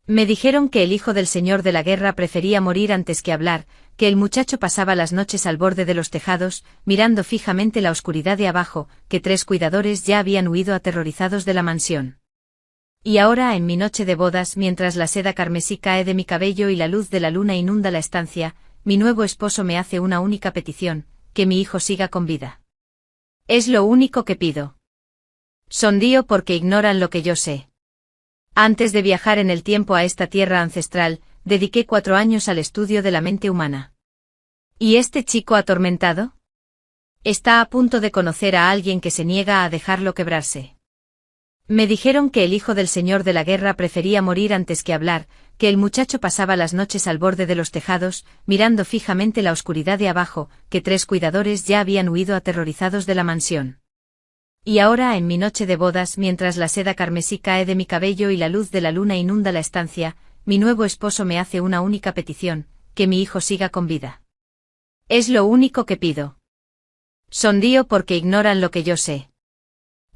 Me dijeron que el hijo del señor de la guerra prefería morir antes que hablar, que el muchacho pasaba las noches al borde de los tejados, mirando fijamente la oscuridad de abajo, que 3 cuidadores ya habían huido aterrorizados de la mansión. Y ahora, en mi noche de bodas, mientras la seda carmesí cae de mi cabello y la luz de la luna inunda la estancia, mi nuevo esposo me hace una única petición, que mi hijo siga con vida. Es lo único que pido. Sonrío porque ignoran lo que yo sé. Antes de viajar en el tiempo a esta tierra ancestral, dediqué 4 años al estudio de la mente humana. ¿Y este chico atormentado? Está a punto de conocer a alguien que se niega a dejarlo quebrarse. Me dijeron que el hijo del señor de la guerra prefería morir antes que hablar, que el muchacho pasaba las noches al borde de los tejados, mirando fijamente la oscuridad de abajo, que 3 cuidadores ya habían huido aterrorizados de la mansión. Y ahora, en mi noche de bodas, mientras la seda carmesí cae de mi cabello y la luz de la luna inunda la estancia, mi nuevo esposo me hace una única petición, que mi hijo siga con vida. Es lo único que pido. Sonrío porque ignoran lo que yo sé.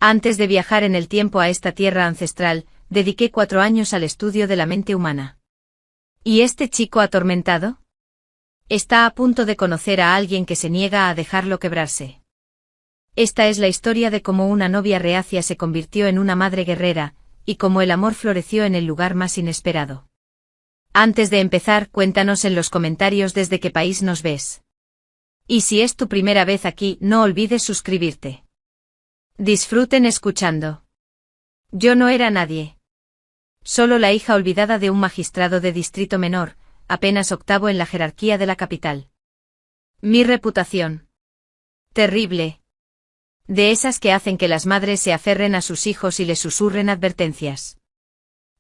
Antes de viajar en el tiempo a esta tierra ancestral, dediqué 4 años al estudio de la mente humana. ¿Y este chico atormentado? Está a punto de conocer a alguien que se niega a dejarlo quebrarse. Esta es la historia de cómo una novia reacia se convirtió en una madre guerrera, y cómo el amor floreció en el lugar más inesperado. Antes de empezar, cuéntanos en los comentarios desde qué país nos ves. Y si es tu primera vez aquí, no olvides suscribirte. Disfruten escuchando. Yo no era nadie. Solo la hija olvidada de un magistrado de distrito menor, apenas octavo en la jerarquía de la capital. Mi reputación. Terrible. De esas que hacen que las madres se aferren a sus hijos y les susurren advertencias.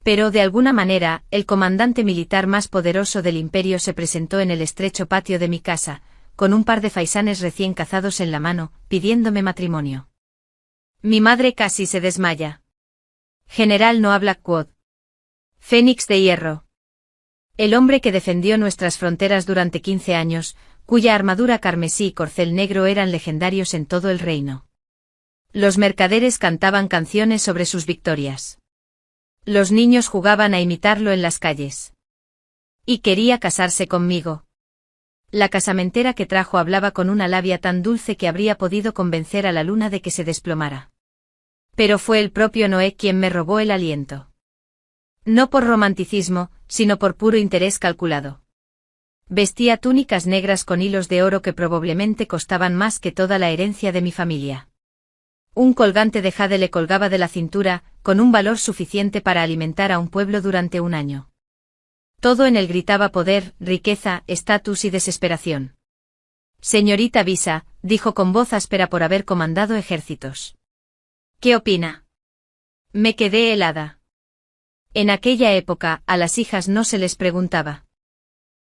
Pero de alguna manera, el comandante militar más poderoso del imperio se presentó en el estrecho patio de mi casa, con un par de faisanes recién cazados en la mano, pidiéndome matrimonio. Mi madre casi se desmaya. General Noah Blackwood. Fénix de hierro. El hombre que defendió nuestras fronteras durante 15 años, cuya armadura carmesí y corcel negro eran legendarios en todo el reino. Los mercaderes cantaban canciones sobre sus victorias. Los niños jugaban a imitarlo en las calles. Y quería casarse conmigo. La casamentera que trajo hablaba con una labia tan dulce que habría podido convencer a la luna de que se desplomara. Pero fue el propio Noé quien me robó el aliento. No por romanticismo, sino por puro interés calculado. Vestía túnicas negras con hilos de oro que probablemente costaban más que toda la herencia de mi familia. Un colgante de jade le colgaba de la cintura, con un valor suficiente para alimentar a un pueblo durante un año. Todo en él gritaba poder, riqueza, estatus y desesperación. Señorita Visa, dijo con voz áspera por haber comandado ejércitos. ¿Qué opina? Me quedé helada. En aquella época, a las hijas no se les preguntaba.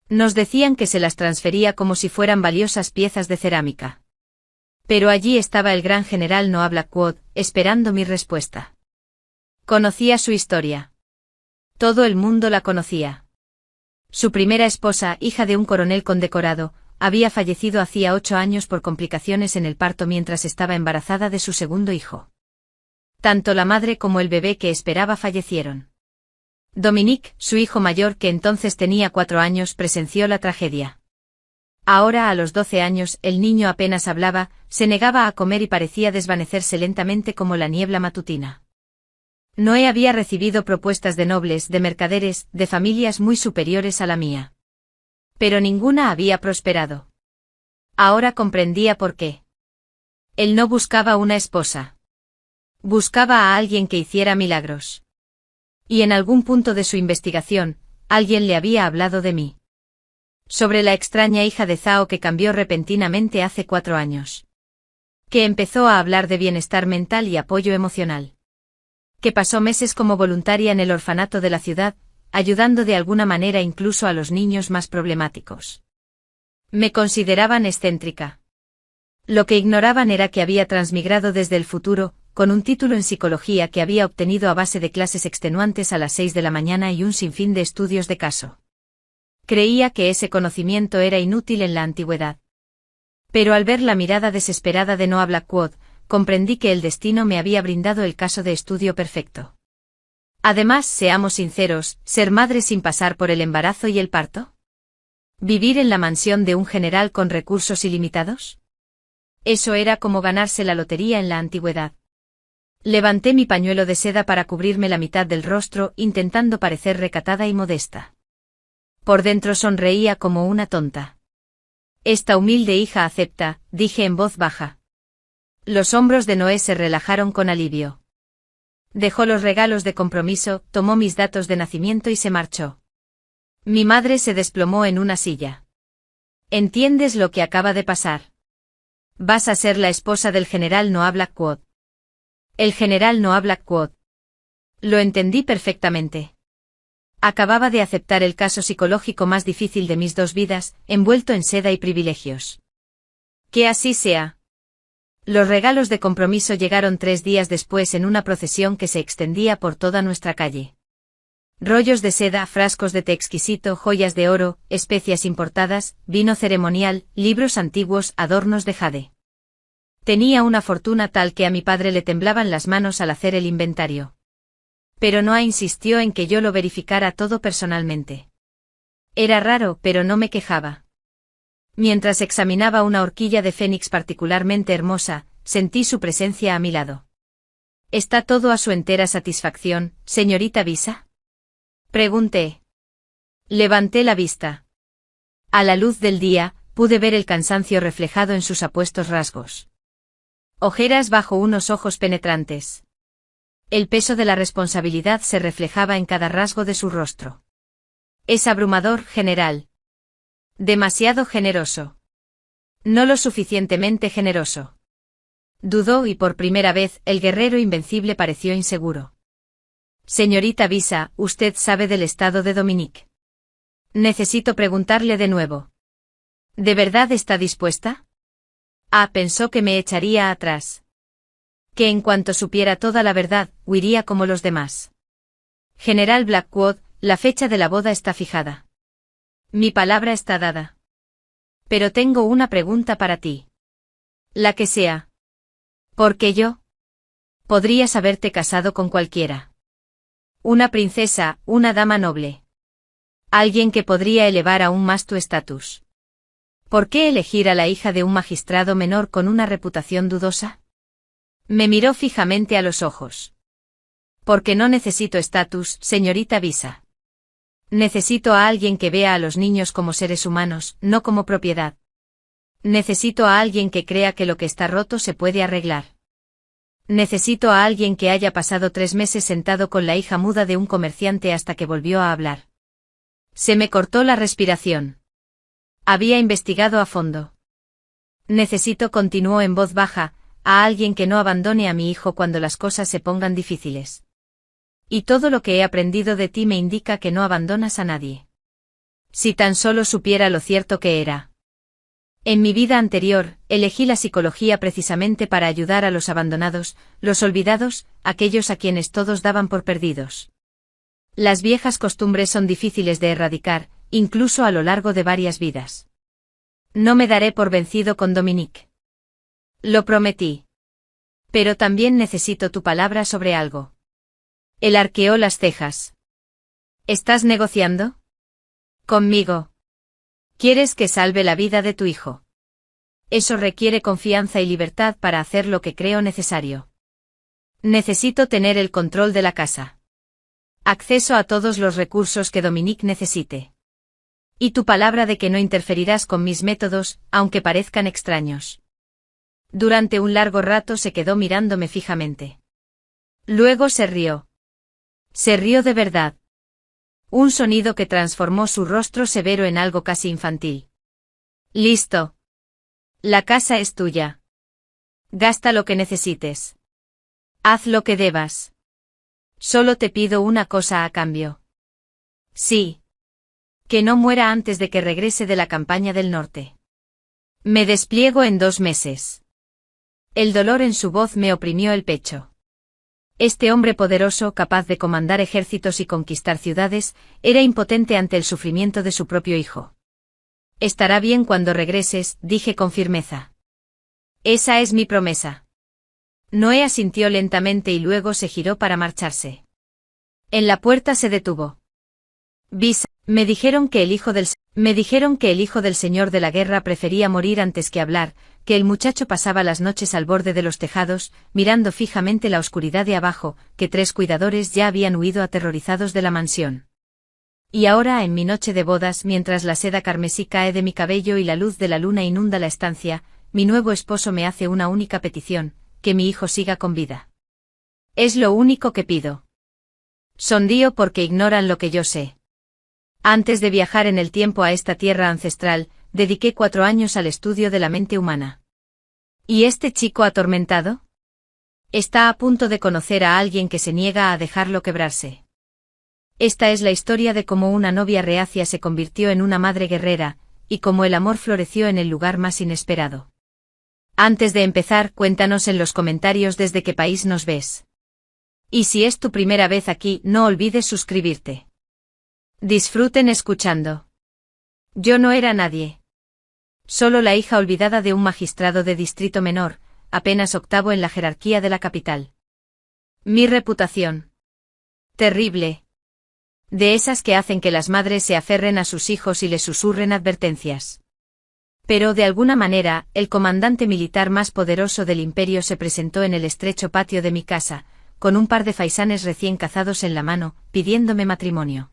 Nos decían que se las transfería como si fueran valiosas piezas de cerámica. Pero allí estaba el gran general Noah Blackwood, esperando mi respuesta. Conocía su historia. Todo el mundo la conocía. Su primera esposa, hija de un coronel condecorado, había fallecido hacía 8 años por complicaciones en el parto mientras estaba embarazada de su segundo hijo. Tanto la madre como el bebé que esperaba fallecieron. Dominique, su hijo mayor que entonces tenía 4 años, presenció la tragedia. Ahora a los 12 años, el niño apenas hablaba, se negaba a comer y parecía desvanecerse lentamente como la niebla matutina. Noé había recibido propuestas de nobles, de mercaderes, de familias muy superiores a la mía. Pero ninguna había prosperado. Ahora comprendía por qué. Él no buscaba una esposa. Buscaba a alguien que hiciera milagros. Y en algún punto de su investigación, alguien le había hablado de mí. Sobre la extraña hija de Zhao que cambió repentinamente hace 4 años. Que empezó a hablar de bienestar mental y apoyo emocional. Que pasó meses como voluntaria en el orfanato de la ciudad, ayudando de alguna manera incluso a los niños más problemáticos. Me consideraban excéntrica. Lo que ignoraban era que había transmigrado desde el futuro, con un título en psicología que había obtenido a base de clases extenuantes a las 6 de la mañana y un sinfín de estudios de caso. Creía que ese conocimiento era inútil en la antigüedad. Pero al ver la mirada desesperada de Noah Blackwood, comprendí que el destino me había brindado el caso de estudio perfecto. Además, seamos sinceros, ser madre sin pasar por el embarazo y el parto. ¿Vivir en la mansión de un general con recursos ilimitados? Eso era como ganarse la lotería en la antigüedad. Levanté mi pañuelo de seda para cubrirme la mitad del rostro, intentando parecer recatada y modesta. Por dentro sonreía como una tonta. Esta humilde hija acepta, dije en voz baja. Los hombros de Noé se relajaron con alivio. Dejó los regalos de compromiso, tomó mis datos de nacimiento y se marchó. Mi madre se desplomó en una silla. ¿Entiendes lo que acaba de pasar? Vas a ser la esposa del general Noah Blackwood. El general Noah Blackwood. Lo entendí perfectamente. Acababa de aceptar el caso psicológico más difícil de mis dos vidas, envuelto en seda y privilegios. Que así sea. Los regalos de compromiso llegaron 3 días después en una procesión que se extendía por toda nuestra calle. Rollos de seda, frascos de té exquisito, joyas de oro, especias importadas, vino ceremonial, libros antiguos, adornos de jade. Tenía una fortuna tal que a mi padre le temblaban las manos al hacer el inventario. Pero Noah insistió en que yo lo verificara todo personalmente. Era raro, pero no me quejaba. Mientras examinaba una horquilla de fénix particularmente hermosa, sentí su presencia a mi lado. ¿Está todo a su entera satisfacción, señorita Visa? Pregunté. Levanté la vista. A la luz del día, pude ver el cansancio reflejado en sus apuestos rasgos. Ojeras bajo unos ojos penetrantes. El peso de la responsabilidad se reflejaba en cada rasgo de su rostro. Es abrumador, general. Demasiado generoso. No lo suficientemente generoso. Dudó y por primera vez el guerrero invencible pareció inseguro. Señorita Visa, ¿usted sabe del estado de Dominique? Necesito preguntarle de nuevo. ¿De verdad está dispuesta? Pensó que me echaría atrás. Que en cuanto supiera toda la verdad, huiría como los demás. General Blackwood, la fecha de la boda está fijada. Mi palabra está dada. Pero tengo una pregunta para ti. La que sea. ¿Por qué yo? Podrías haberte casado con cualquiera. Una princesa, una dama noble. Alguien que podría elevar aún más tu estatus. ¿Por qué elegir a la hija de un magistrado menor con una reputación dudosa? Me miró fijamente a los ojos. Porque no necesito estatus, señorita Visa. Necesito a alguien que vea a los niños como seres humanos, no como propiedad. Necesito a alguien que crea que lo que está roto se puede arreglar. Necesito a alguien que haya pasado 3 meses sentado con la hija muda de un comerciante hasta que volvió a hablar. Se me cortó la respiración. Había investigado a fondo. Necesito, continuó en voz baja, a alguien que no abandone a mi hijo cuando las cosas se pongan difíciles. Y todo lo que he aprendido de ti me indica que no abandonas a nadie. Si tan solo supiera lo cierto que era. En mi vida anterior, elegí la psicología precisamente para ayudar a los abandonados, los olvidados, aquellos a quienes todos daban por perdidos. Las viejas costumbres son difíciles de erradicar, incluso a lo largo de varias vidas. No me daré por vencido con Dominique. Lo prometí. Pero también necesito tu palabra sobre algo. Él arqueó las cejas. ¿Estás negociando? ¿Conmigo? ¿Quieres que salve la vida de tu hijo? Eso requiere confianza y libertad para hacer lo que creo necesario. Necesito tener el control de la casa. Acceso a todos los recursos que Dominique necesite. Y tu palabra de que no interferirás con mis métodos, aunque parezcan extraños. Durante un largo rato se quedó mirándome fijamente. Luego se rió. Se rió de verdad. Un sonido que transformó su rostro severo en algo casi infantil. Listo. La casa es tuya. Gasta lo que necesites. Haz lo que debas. Solo te pido una cosa a cambio. Sí. Que no muera antes de que regrese de la campaña del norte. Me despliego en 2 meses. El dolor en su voz me oprimió el pecho. Este hombre poderoso, capaz de comandar ejércitos y conquistar ciudades, era impotente ante el sufrimiento de su propio hijo. Estará bien cuando regreses, dije con firmeza. Esa es mi promesa. Noé asintió lentamente y luego se giró para marcharse. En la puerta se detuvo. Visa, me dijeron que el hijo del señor de la guerra prefería morir antes que hablar, que el muchacho pasaba las noches al borde de los tejados, mirando fijamente la oscuridad de abajo, que 3 cuidadores ya habían huido aterrorizados de la mansión. Y ahora, en mi noche de bodas, mientras la seda carmesí cae de mi cabello y la luz de la luna inunda la estancia, mi nuevo esposo me hace una única petición, que mi hijo siga con vida. Es lo único que pido. Sonrío porque ignoran lo que yo sé. Antes de viajar en el tiempo a esta tierra ancestral, dediqué 4 años al estudio de la mente humana. ¿Y este chico atormentado? Está a punto de conocer a alguien que se niega a dejarlo quebrarse. Esta es la historia de cómo una novia reacia se convirtió en una madre guerrera, y cómo el amor floreció en el lugar más inesperado. Antes de empezar, cuéntanos en los comentarios desde qué país nos ves. Y si es tu primera vez aquí, no olvides suscribirte. Disfruten escuchando. Yo no era nadie. Solo la hija olvidada de un magistrado de distrito menor, apenas octavo en la jerarquía de la capital. Mi reputación. Terrible. De esas que hacen que las madres se aferren a sus hijos y les susurren advertencias. Pero de alguna manera, el comandante militar más poderoso del imperio se presentó en el estrecho patio de mi casa, con un par de faisanes recién cazados en la mano, pidiéndome matrimonio.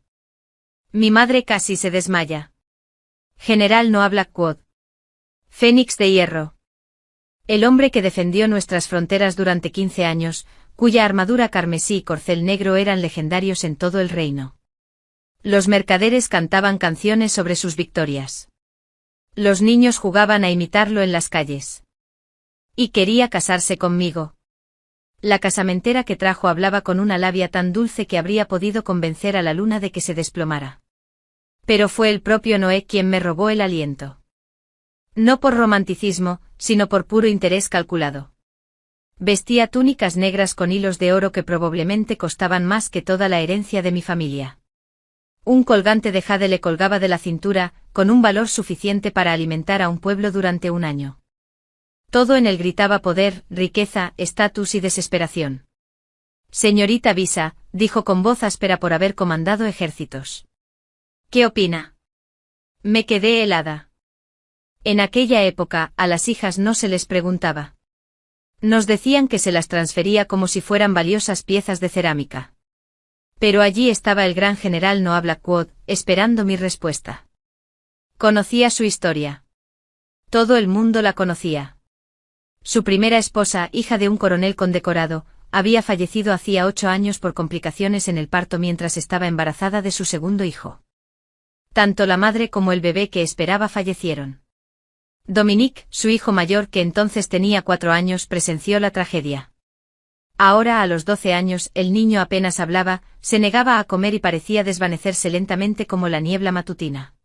Mi madre casi se desmaya. General Noah Blackwood. Fénix de hierro. El hombre que defendió nuestras fronteras durante 15 años, cuya armadura carmesí y corcel negro eran legendarios en todo el reino. Los mercaderes cantaban canciones sobre sus victorias. Los niños jugaban a imitarlo en las calles. Y quería casarse conmigo. La casamentera que trajo hablaba con una labia tan dulce que habría podido convencer a la luna de que se desplomara. Pero fue el propio Noé quien me robó el aliento. No por romanticismo, sino por puro interés calculado. Vestía túnicas negras con hilos de oro que probablemente costaban más que toda la herencia de mi familia. Un colgante de jade le colgaba de la cintura, con un valor suficiente para alimentar a un pueblo durante un año. Todo en él gritaba poder, riqueza, estatus y desesperación. Señorita Visa, dijo con voz áspera por haber comandado ejércitos. ¿Qué opina? Me quedé helada. En aquella época, a las hijas no se les preguntaba. Nos decían que se las transfería como si fueran valiosas piezas de cerámica. Pero allí estaba el gran general Noah Blackwood, esperando mi respuesta. Conocía su historia. Todo el mundo la conocía. Su primera esposa, hija de un coronel condecorado, había fallecido hacía 8 años por complicaciones en el parto mientras estaba embarazada de su segundo hijo. Tanto la madre como el bebé que esperaba fallecieron. Dominique, su hijo mayor que entonces tenía 4 años, presenció la tragedia. Ahora a los 12 años el niño apenas hablaba, se negaba a comer y parecía desvanecerse lentamente como la niebla matutina.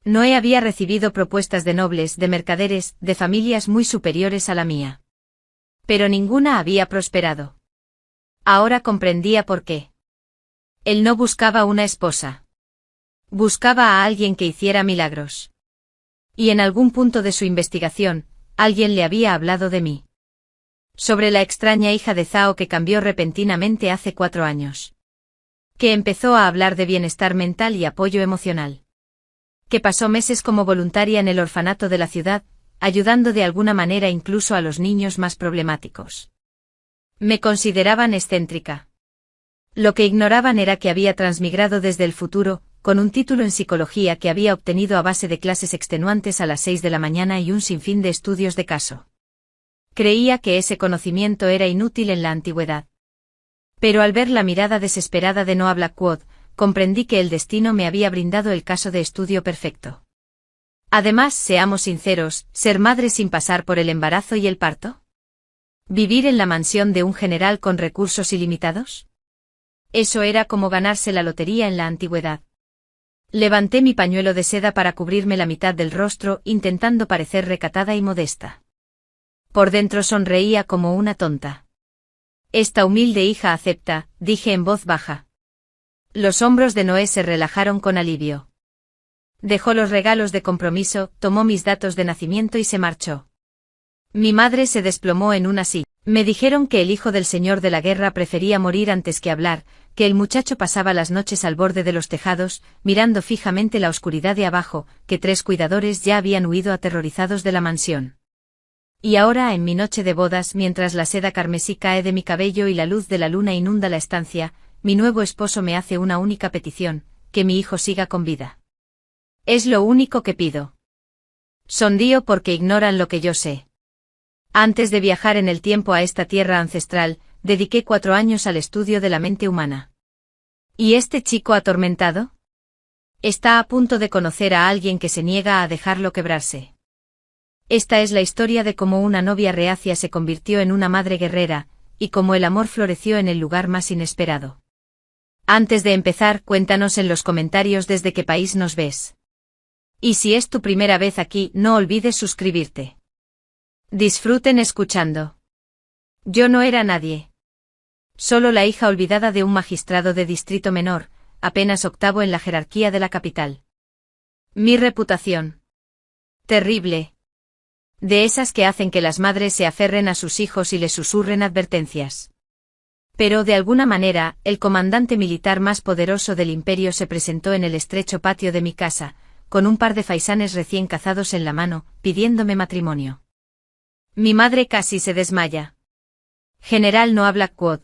Noé había recibido propuestas de nobles, de mercaderes, de familias muy superiores a la mía. Pero ninguna había prosperado. Ahora comprendía por qué. Él no buscaba una esposa. Buscaba a alguien que hiciera milagros. Y en algún punto de su investigación, alguien le había hablado de mí. Sobre la extraña hija de Zhao que cambió repentinamente hace 4 años. Que empezó a hablar de bienestar mental y apoyo emocional. Que pasó meses como voluntaria en el orfanato de la ciudad, ayudando de alguna manera incluso a los niños más problemáticos. Me consideraban excéntrica. Lo que ignoraban era que había transmigrado desde el futuro, con un título en psicología que había obtenido a base de clases extenuantes a las 6 de la mañana y un sinfín de estudios de caso. Creía que ese conocimiento era inútil en la antigüedad. Pero al ver la mirada desesperada de Noah Blackwood, comprendí que el destino me había brindado el caso de estudio perfecto. Además, seamos sinceros, ser madre sin pasar por el embarazo y el parto. ¿Vivir en la mansión de un general con recursos ilimitados? Eso era como ganarse la lotería en la antigüedad. Levanté mi pañuelo de seda para cubrirme la mitad del rostro, intentando parecer recatada y modesta. Por dentro sonreía como una tonta. Esta humilde hija acepta, dije en voz baja. Los hombros de Noé se relajaron con alivio. Dejó los regalos de compromiso, tomó mis datos de nacimiento y se marchó. Mi madre se desplomó en una silla. Me dijeron que el hijo del señor de la guerra prefería morir antes que hablar, que el muchacho pasaba las noches al borde de los tejados, mirando fijamente la oscuridad de abajo, que 3 cuidadores ya habían huido aterrorizados de la mansión. Y ahora, en mi noche de bodas, mientras la seda carmesí cae de mi cabello y la luz de la luna inunda la estancia, mi nuevo esposo me hace una única petición: que mi hijo siga con vida. Es lo único que pido. Sonrío porque ignoran lo que yo sé. Antes de viajar en el tiempo a esta tierra ancestral, dediqué 4 años al estudio de la mente humana. ¿Y este chico atormentado? Está a punto de conocer a alguien que se niega a dejarlo quebrarse. Esta es la historia de cómo una novia reacia se convirtió en una madre guerrera, y cómo el amor floreció en el lugar más inesperado. Antes de empezar, cuéntanos en los comentarios desde qué país nos ves. Y si es tu primera vez aquí, no olvides suscribirte. Disfruten escuchando. Yo no era nadie. Solo la hija olvidada de un magistrado de distrito menor, apenas octavo en la jerarquía de la capital. Mi reputación. Terrible. De esas que hacen que las madres se aferren a sus hijos y les susurren advertencias. Pero de alguna manera, el comandante militar más poderoso del imperio se presentó en el estrecho patio de mi casa, con un par de faisanes recién cazados en la mano, pidiéndome matrimonio. Mi madre casi se desmaya. General Noah Blackwood.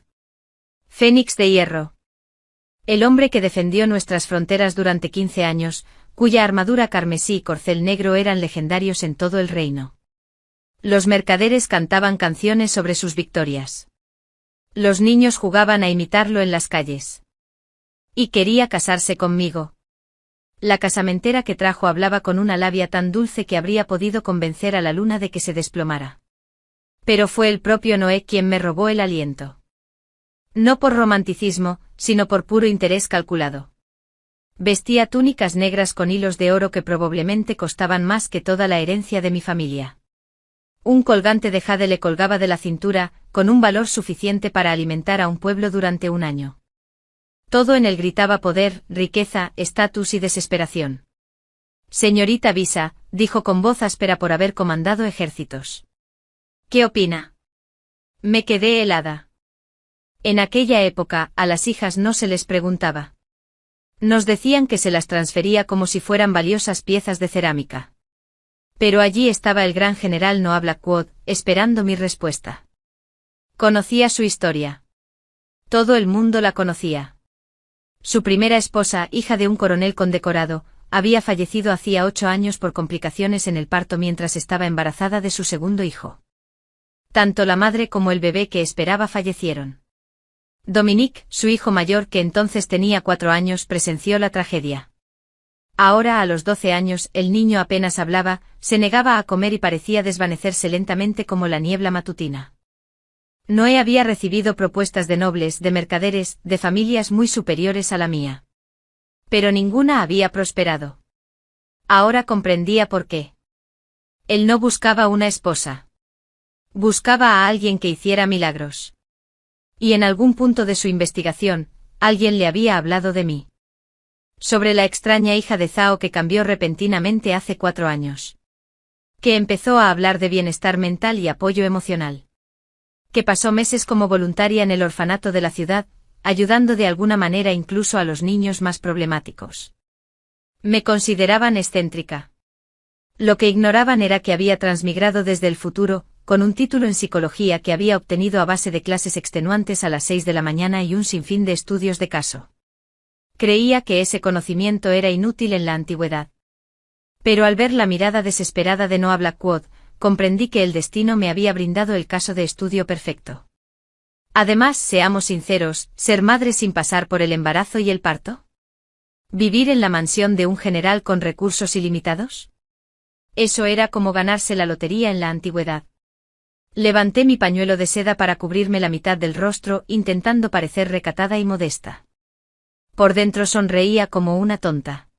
Fénix de hierro. El hombre que defendió nuestras fronteras durante 15 años, cuya armadura carmesí y corcel negro eran legendarios en todo el reino. Los mercaderes cantaban canciones sobre sus victorias. Los niños jugaban a imitarlo en las calles. Y quería casarse conmigo. La casamentera que trajo hablaba con una labia tan dulce que habría podido convencer a la luna de que se desplomara. Pero fue el propio Noé quien me robó el aliento. No por romanticismo, sino por puro interés calculado. Vestía túnicas negras con hilos de oro que probablemente costaban más que toda la herencia de mi familia. Un colgante de jade le colgaba de la cintura, con un valor suficiente para alimentar a un pueblo durante un año. Todo en él gritaba poder, riqueza, estatus y desesperación. Señorita Visa, dijo con voz áspera por haber comandado ejércitos. ¿Qué opina? Me quedé helada. En aquella época, a las hijas no se les preguntaba. Nos decían que se las transfería como si fueran valiosas piezas de cerámica. Pero allí estaba el gran general Noah Blackwood, esperando mi respuesta. Conocía su historia. Todo el mundo la conocía. Su primera esposa, hija de un coronel condecorado, había fallecido hacía 8 años por complicaciones en el parto mientras estaba embarazada de su segundo hijo. Tanto la madre como el bebé que esperaba fallecieron. Dominique, su hijo mayor que entonces tenía 4 años, presenció la tragedia. Ahora a los 12 años, el niño apenas hablaba, se negaba a comer y parecía desvanecerse lentamente como la niebla matutina. Noé había recibido propuestas de nobles, de mercaderes, de familias muy superiores a la mía. Pero ninguna había prosperado. Ahora comprendía por qué. Él no buscaba una esposa. Buscaba a alguien que hiciera milagros. Y en algún punto de su investigación, alguien le había hablado de mí. Sobre la extraña hija de Zhao que cambió repentinamente hace 4 años. Que empezó a hablar de bienestar mental y apoyo emocional. Que pasó meses como voluntaria en el orfanato de la ciudad, ayudando de alguna manera incluso a los niños más problemáticos. Me consideraban excéntrica. Lo que ignoraban era que había transmigrado desde el futuro, con un título en psicología que había obtenido a base de clases extenuantes a las 6 de la mañana y un sinfín de estudios de caso. Creía que ese conocimiento era inútil en la antigüedad. Pero al ver la mirada desesperada de Noah Blackwood, comprendí que el destino me había brindado el caso de estudio perfecto. Además, seamos sinceros, ¿ser madre sin pasar por el embarazo y el parto? ¿Vivir en la mansión de un general con recursos ilimitados? Eso era como ganarse la lotería en la antigüedad. Levanté mi pañuelo de seda para cubrirme la mitad del rostro, intentando parecer recatada y modesta. Por dentro sonreía como una tonta.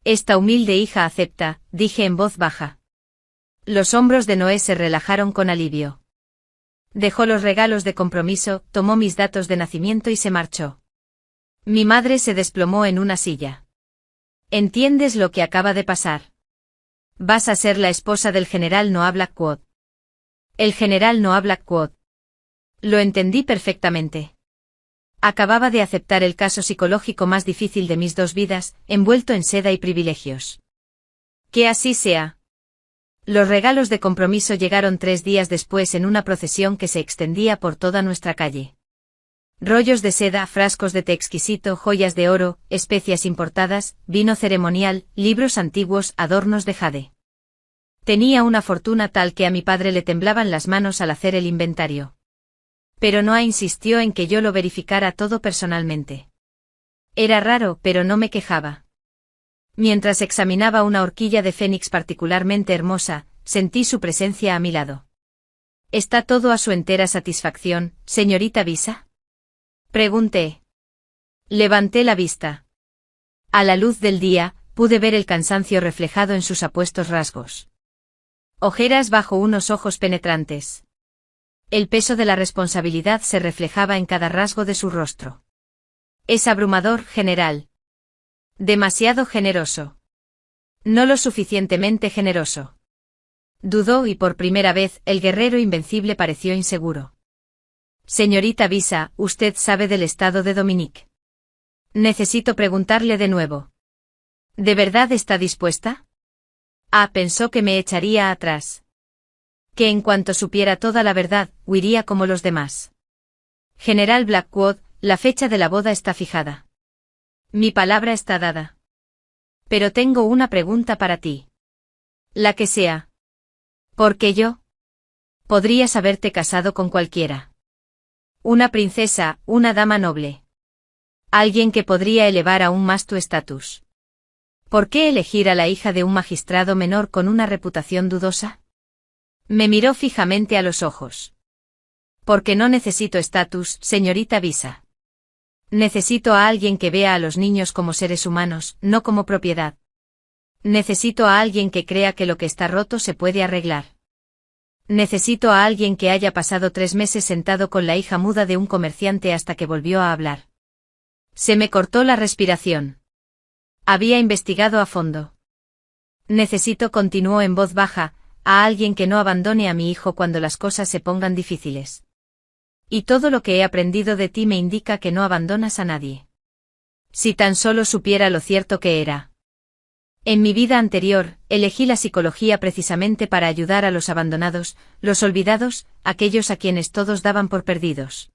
Esta humilde hija acepta, dije en voz baja. Los hombros de Noé se relajaron con alivio. Dejó los regalos de compromiso, tomó mis datos de nacimiento y se marchó. Mi madre se desplomó en una silla. ¿Entiendes lo que acaba de pasar? Vas a ser la esposa del general Noah Blackwood. El general Noah Blackwood. Lo entendí perfectamente. Acababa de aceptar el caso psicológico más difícil de mis 2 vidas, envuelto en seda y privilegios. Que así sea. Los regalos de compromiso llegaron 3 días después en una procesión que se extendía por toda nuestra calle. Rollos de seda, frascos de té exquisito, joyas de oro, especias importadas, vino ceremonial, libros antiguos, adornos de jade. Tenía una fortuna tal que a mi padre le temblaban las manos al hacer el inventario. Pero Noah insistió en que yo lo verificara todo personalmente. Era raro, pero no me quejaba. Mientras examinaba una horquilla de fénix particularmente hermosa, sentí su presencia a mi lado. ¿Está todo a su entera satisfacción, señorita Visa? Pregunté. Levanté la vista. A la luz del día, pude ver el cansancio reflejado en sus apuestos rasgos. Ojeras bajo unos ojos penetrantes. El peso de la responsabilidad se reflejaba en cada rasgo de su rostro. Es abrumador, general. Demasiado generoso. No lo suficientemente generoso. Dudó y por primera vez el guerrero invencible pareció inseguro. Señorita Visa, ¿usted sabe del estado de Dominique? Necesito preguntarle de nuevo. ¿De verdad está dispuesta? Pensó que me echaría atrás. Que en cuanto supiera toda la verdad, huiría como los demás. General Blackwood, la fecha de la boda está fijada. Mi palabra está dada. Pero tengo una pregunta para ti. La que sea. ¿Por qué yo? Podrías haberte casado con cualquiera. Una princesa, una dama noble. Alguien que podría elevar aún más tu estatus. ¿Por qué elegir a la hija de un magistrado menor con una reputación dudosa? Me miró fijamente a los ojos. Porque no necesito estatus, señorita Visa. Necesito a alguien que vea a los niños como seres humanos, no como propiedad. Necesito a alguien que crea que lo que está roto se puede arreglar. Necesito a alguien que haya pasado 3 meses sentado con la hija muda de un comerciante hasta que volvió a hablar. Se me cortó la respiración. Había investigado a fondo. Necesito, continuó en voz baja, a alguien que no abandone a mi hijo cuando las cosas se pongan difíciles. Y todo lo que he aprendido de ti me indica que no abandonas a nadie. Si tan solo supiera lo cierto que era. En mi vida anterior, elegí la psicología precisamente para ayudar a los abandonados, los olvidados, aquellos a quienes todos daban por perdidos.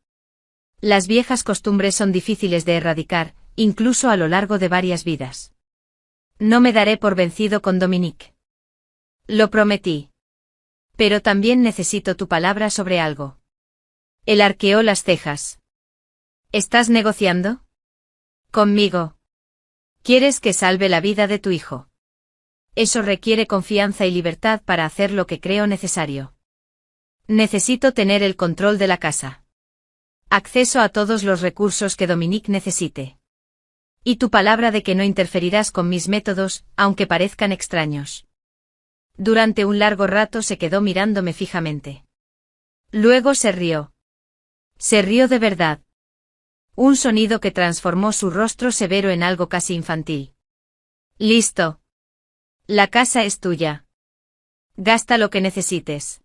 Las viejas costumbres son difíciles de erradicar, incluso a lo largo de varias vidas. No me daré por vencido con Dominique. Lo prometí. Pero también necesito tu palabra sobre algo. Él arqueó las cejas. ¿Estás negociando? ¿Conmigo? ¿Quieres que salve la vida de tu hijo? Eso requiere confianza y libertad para hacer lo que creo necesario. Necesito tener el control de la casa. Acceso a todos los recursos que Dominique necesite. Y tu palabra de que no interferirás con mis métodos, aunque parezcan extraños. Durante un largo rato se quedó mirándome fijamente. Luego se rió. Se rió de verdad. Un sonido que transformó su rostro severo en algo casi infantil. Listo. La casa es tuya. Gasta lo que necesites.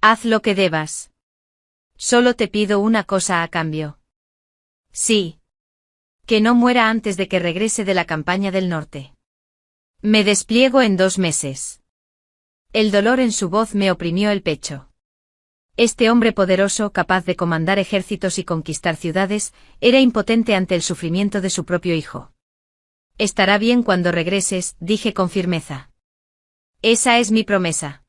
Haz lo que debas. Solo te pido una cosa a cambio. Sí. Que no muera antes de que regrese de la campaña del norte. Me despliego en 2 meses. El dolor en su voz me oprimió el pecho. Este hombre poderoso, capaz de comandar ejércitos y conquistar ciudades, era impotente ante el sufrimiento de su propio hijo. Estará bien cuando regreses, dije con firmeza. Esa es mi promesa.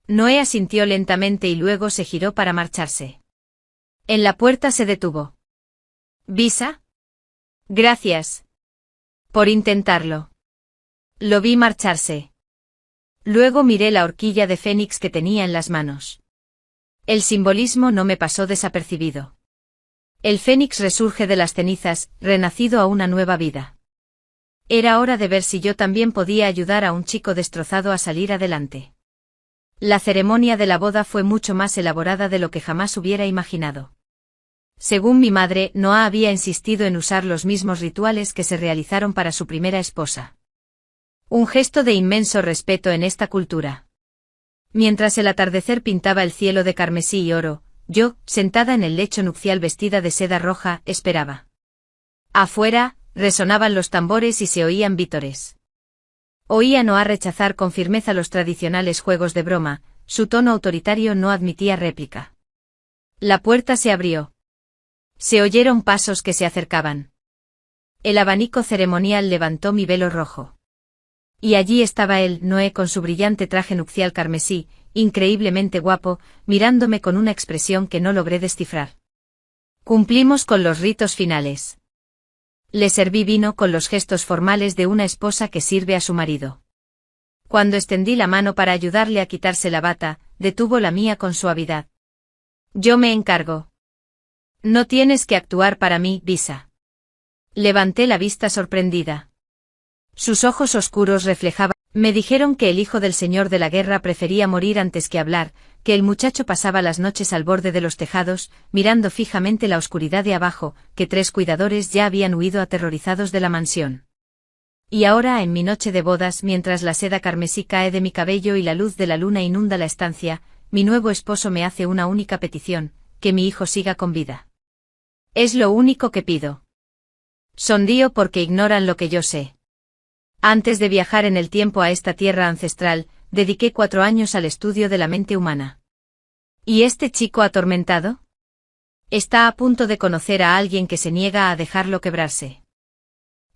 Noé asintió lentamente y luego se giró para marcharse. En la puerta se detuvo. ¿Visa? Gracias. Por intentarlo. Lo vi marcharse. Luego miré la horquilla de fénix que tenía en las manos. El simbolismo no me pasó desapercibido. El fénix resurge de las cenizas, renacido a una nueva vida. Era hora de ver si yo también podía ayudar a un chico destrozado a salir adelante. La ceremonia de la boda fue mucho más elaborada de lo que jamás hubiera imaginado. Según mi madre, Noah había insistido en usar los mismos rituales que se realizaron para su primera esposa. Un gesto de inmenso respeto en esta cultura. Mientras el atardecer pintaba el cielo de carmesí y oro, Yo, sentada en el lecho nupcial vestida de seda roja, esperaba. Afuera, resonaban los tambores y se oían vítores. Oía Noah rechazar con firmeza los tradicionales juegos de broma, su tono autoritario no admitía réplica. La puerta se abrió. Se oyeron pasos que se acercaban. El abanico ceremonial levantó mi velo rojo. Y allí estaba él, Noé, con su brillante traje nupcial carmesí, increíblemente guapo, mirándome con una expresión que no logré descifrar. Cumplimos con los ritos finales. Le serví vino con los gestos formales de una esposa que sirve a su marido. Cuando extendí la mano para ayudarle a quitarse la bata, detuvo la mía con suavidad. Yo me encargo. No tienes que actuar para mí, Visa. Levanté la vista sorprendida. Sus ojos oscuros reflejaban. Me dijeron que el hijo del señor de la guerra prefería morir antes que hablar, que el muchacho pasaba las noches al borde de los tejados, mirando fijamente la oscuridad de abajo, que 3 cuidadores ya habían huido aterrorizados de la mansión. Y ahora, en mi noche de bodas, mientras la seda carmesí cae de mi cabello y la luz de la luna inunda la estancia, mi nuevo esposo me hace una única petición, que mi hijo siga con vida. Es lo único que pido. Sonrío porque ignoran lo que yo sé. Antes de viajar en el tiempo a esta tierra ancestral, dediqué 4 años al estudio de la mente humana. ¿Y este chico atormentado? Está a punto de conocer a alguien que se niega a dejarlo quebrarse.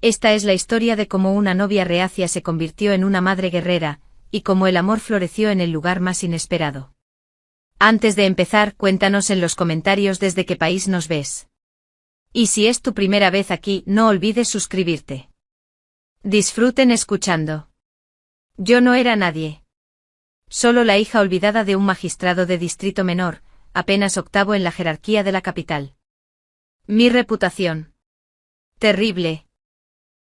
Esta es la historia de cómo una novia reacia se convirtió en una madre guerrera, y cómo el amor floreció en el lugar más inesperado. Antes de empezar, cuéntanos en los comentarios desde qué país nos ves. Y si es tu primera vez aquí, no olvides suscribirte. Disfruten escuchando. Yo no era nadie. Solo la hija olvidada de un magistrado de distrito menor, apenas octavo en la jerarquía de la capital. Mi reputación. Terrible.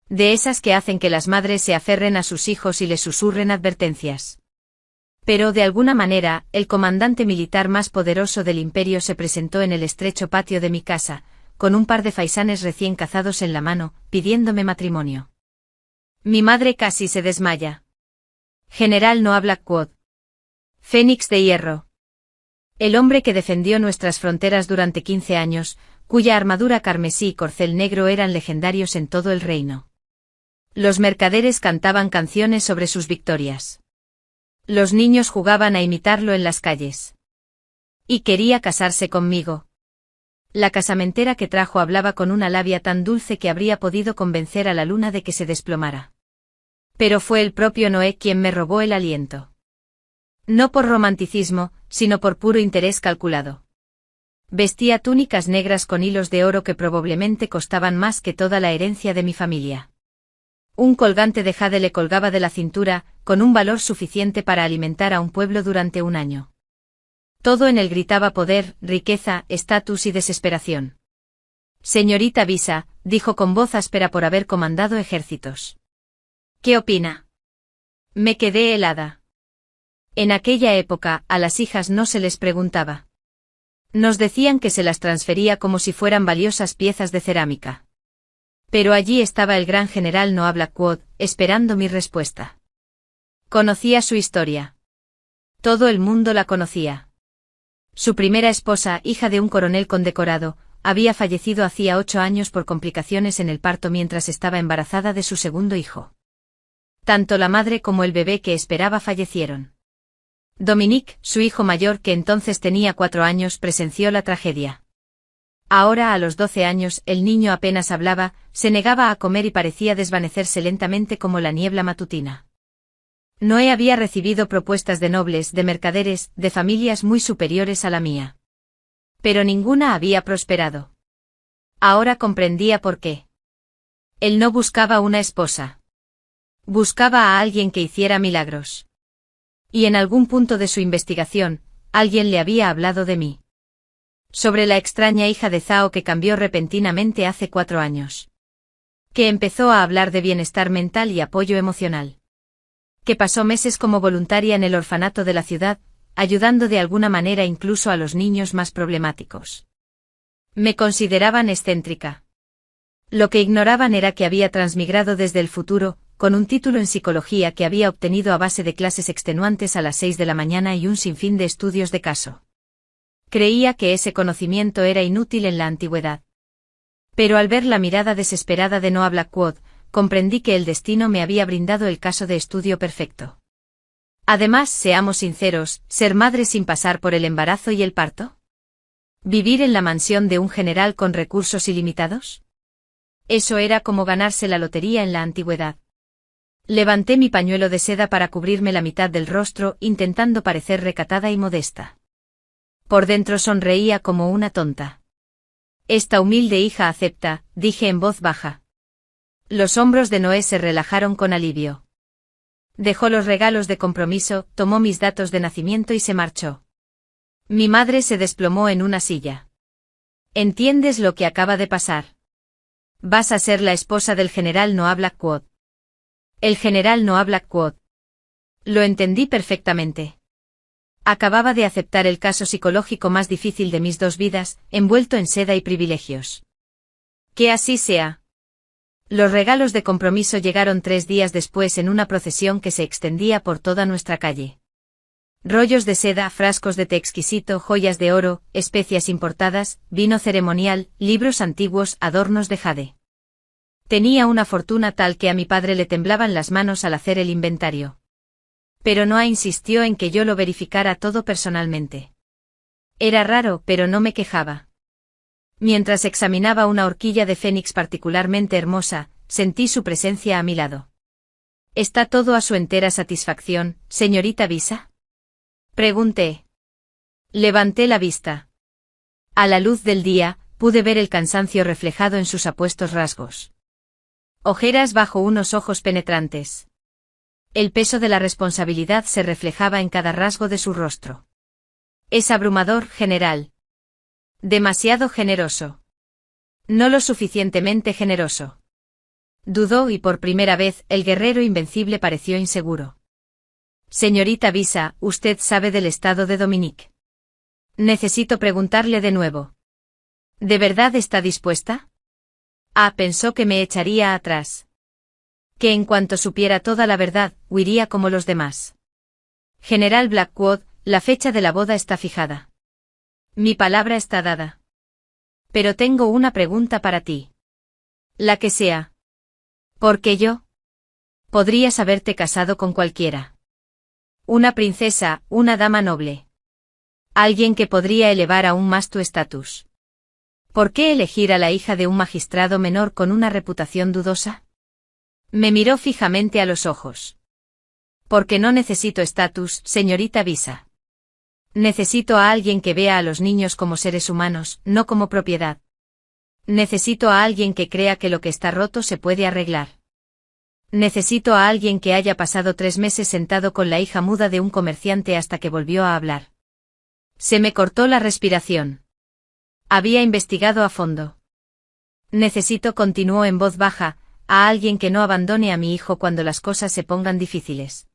De esas que hacen que las madres se aferren a sus hijos y les susurren advertencias. Pero de alguna manera, el comandante militar más poderoso del imperio se presentó en el estrecho patio de mi casa, con un par de faisanes recién cazados en la mano, pidiéndome matrimonio. Mi madre casi se desmaya. General Noah Blackwood. Fénix de hierro. El hombre que defendió nuestras fronteras durante 15 años, cuya armadura carmesí y corcel negro eran legendarios en todo el reino. Los mercaderes cantaban canciones sobre sus victorias. Los niños jugaban a imitarlo en las calles. Y quería casarse conmigo. La casamentera que trajo hablaba con una labia tan dulce que habría podido convencer a la luna de que se desplomara. Pero fue el propio Noé quien me robó el aliento. No por romanticismo, sino por puro interés calculado. Vestía túnicas negras con hilos de oro que probablemente costaban más que toda la herencia de mi familia. Un colgante de jade le colgaba de la cintura, con un valor suficiente para alimentar a un pueblo durante un año. Todo en él gritaba poder, riqueza, estatus y desesperación. Señorita Visa, dijo con voz áspera por haber comandado ejércitos. ¿Qué opina? Me quedé helada. En aquella época, a las hijas no se les preguntaba. Nos decían que se las transfería como si fueran valiosas piezas de cerámica. Pero allí estaba el gran general Noah Blackwood, esperando mi respuesta. Conocía su historia. Todo el mundo la conocía. Su primera esposa, hija de un coronel condecorado, había fallecido hacía 8 años por complicaciones en el parto mientras estaba embarazada de su segundo hijo. Tanto la madre como el bebé que esperaba fallecieron. Dominique, su hijo mayor que entonces tenía 4 años, presenció la tragedia. Ahora a los 12 años el niño apenas hablaba, se negaba a comer y parecía desvanecerse lentamente como la niebla matutina. Noé había recibido propuestas de nobles, de mercaderes, de familias muy superiores a la mía. Pero ninguna había prosperado. Ahora comprendía por qué. Él no buscaba una esposa. Buscaba a alguien que hiciera milagros. Y en algún punto de su investigación, alguien le había hablado de mí. Sobre la extraña hija de Zhao que cambió repentinamente hace 4 años. Que empezó a hablar de bienestar mental y apoyo emocional. Que pasó meses como voluntaria en el orfanato de la ciudad, ayudando de alguna manera incluso a los niños más problemáticos. Me consideraban excéntrica. Lo que ignoraban era que había transmigrado desde el futuro, con un título en psicología que había obtenido a base de clases extenuantes a las 6 de la mañana y un sinfín de estudios de caso. Creía que ese conocimiento era inútil en la antigüedad. Pero al ver la mirada desesperada de Noah Blackwood, comprendí que el destino me había brindado el caso de estudio perfecto. Además, seamos sinceros, ser madre sin pasar por el embarazo y el parto. ¿Vivir en la mansión de un general con recursos ilimitados? Eso era como ganarse la lotería en la antigüedad. Levanté mi pañuelo de seda para cubrirme la mitad del rostro, intentando parecer recatada y modesta. Por dentro sonreía como una tonta. Esta humilde hija acepta, dije en voz baja. Los hombros de Noé se relajaron con alivio. Dejó los regalos de compromiso, tomó mis datos de nacimiento y se marchó. Mi madre se desplomó en una silla. ¿Entiendes lo que acaba de pasar? Vas a ser la esposa del general Noah Blackwood. El general Noah Blackwood. Lo entendí perfectamente. Acababa de aceptar el caso psicológico más difícil de mis dos vidas, envuelto en seda y privilegios. Que así sea. Los regalos de compromiso llegaron 3 días después en una procesión que se extendía por toda nuestra calle. Rollos de seda, frascos de té exquisito, joyas de oro, especias importadas, vino ceremonial, libros antiguos, adornos de jade. Tenía una fortuna tal que a mi padre le temblaban las manos al hacer el inventario. Pero Noah insistió en que yo lo verificara todo personalmente. Era raro, pero no me quejaba. Mientras examinaba una horquilla de fénix particularmente hermosa, sentí su presencia a mi lado. ¿Está todo a su entera satisfacción, señorita Visa? Pregunté. Levanté la vista. A la luz del día, pude ver el cansancio reflejado en sus apuestos rasgos. Ojeras bajo unos ojos penetrantes. El peso de la responsabilidad se reflejaba en cada rasgo de su rostro. Es abrumador, general. Demasiado generoso. No lo suficientemente generoso. Dudó y por primera vez el guerrero invencible pareció inseguro. Señorita Visa, ¿usted sabe del estado de Dominique? Necesito preguntarle de nuevo. ¿De verdad está dispuesta? Pensó que me echaría atrás. Que en cuanto supiera toda la verdad, huiría como los demás. General Blackwood, la fecha de la boda está fijada. Mi palabra está dada. Pero tengo una pregunta para ti. La que sea. ¿Por qué yo? Podrías haberte casado con cualquiera. Una princesa, una dama noble. Alguien que podría elevar aún más tu estatus. ¿Por qué elegir a la hija de un magistrado menor con una reputación dudosa? Me miró fijamente a los ojos. Porque no necesito estatus, señorita Visa. Necesito a alguien que vea a los niños como seres humanos, no como propiedad. Necesito a alguien que crea que lo que está roto se puede arreglar. Necesito a alguien que haya pasado 3 meses sentado con la hija muda de un comerciante hasta que volvió a hablar. Se me cortó la respiración. Había investigado a fondo. Necesito, continuó en voz baja, a alguien que no abandone a mi hijo cuando las cosas se pongan difíciles.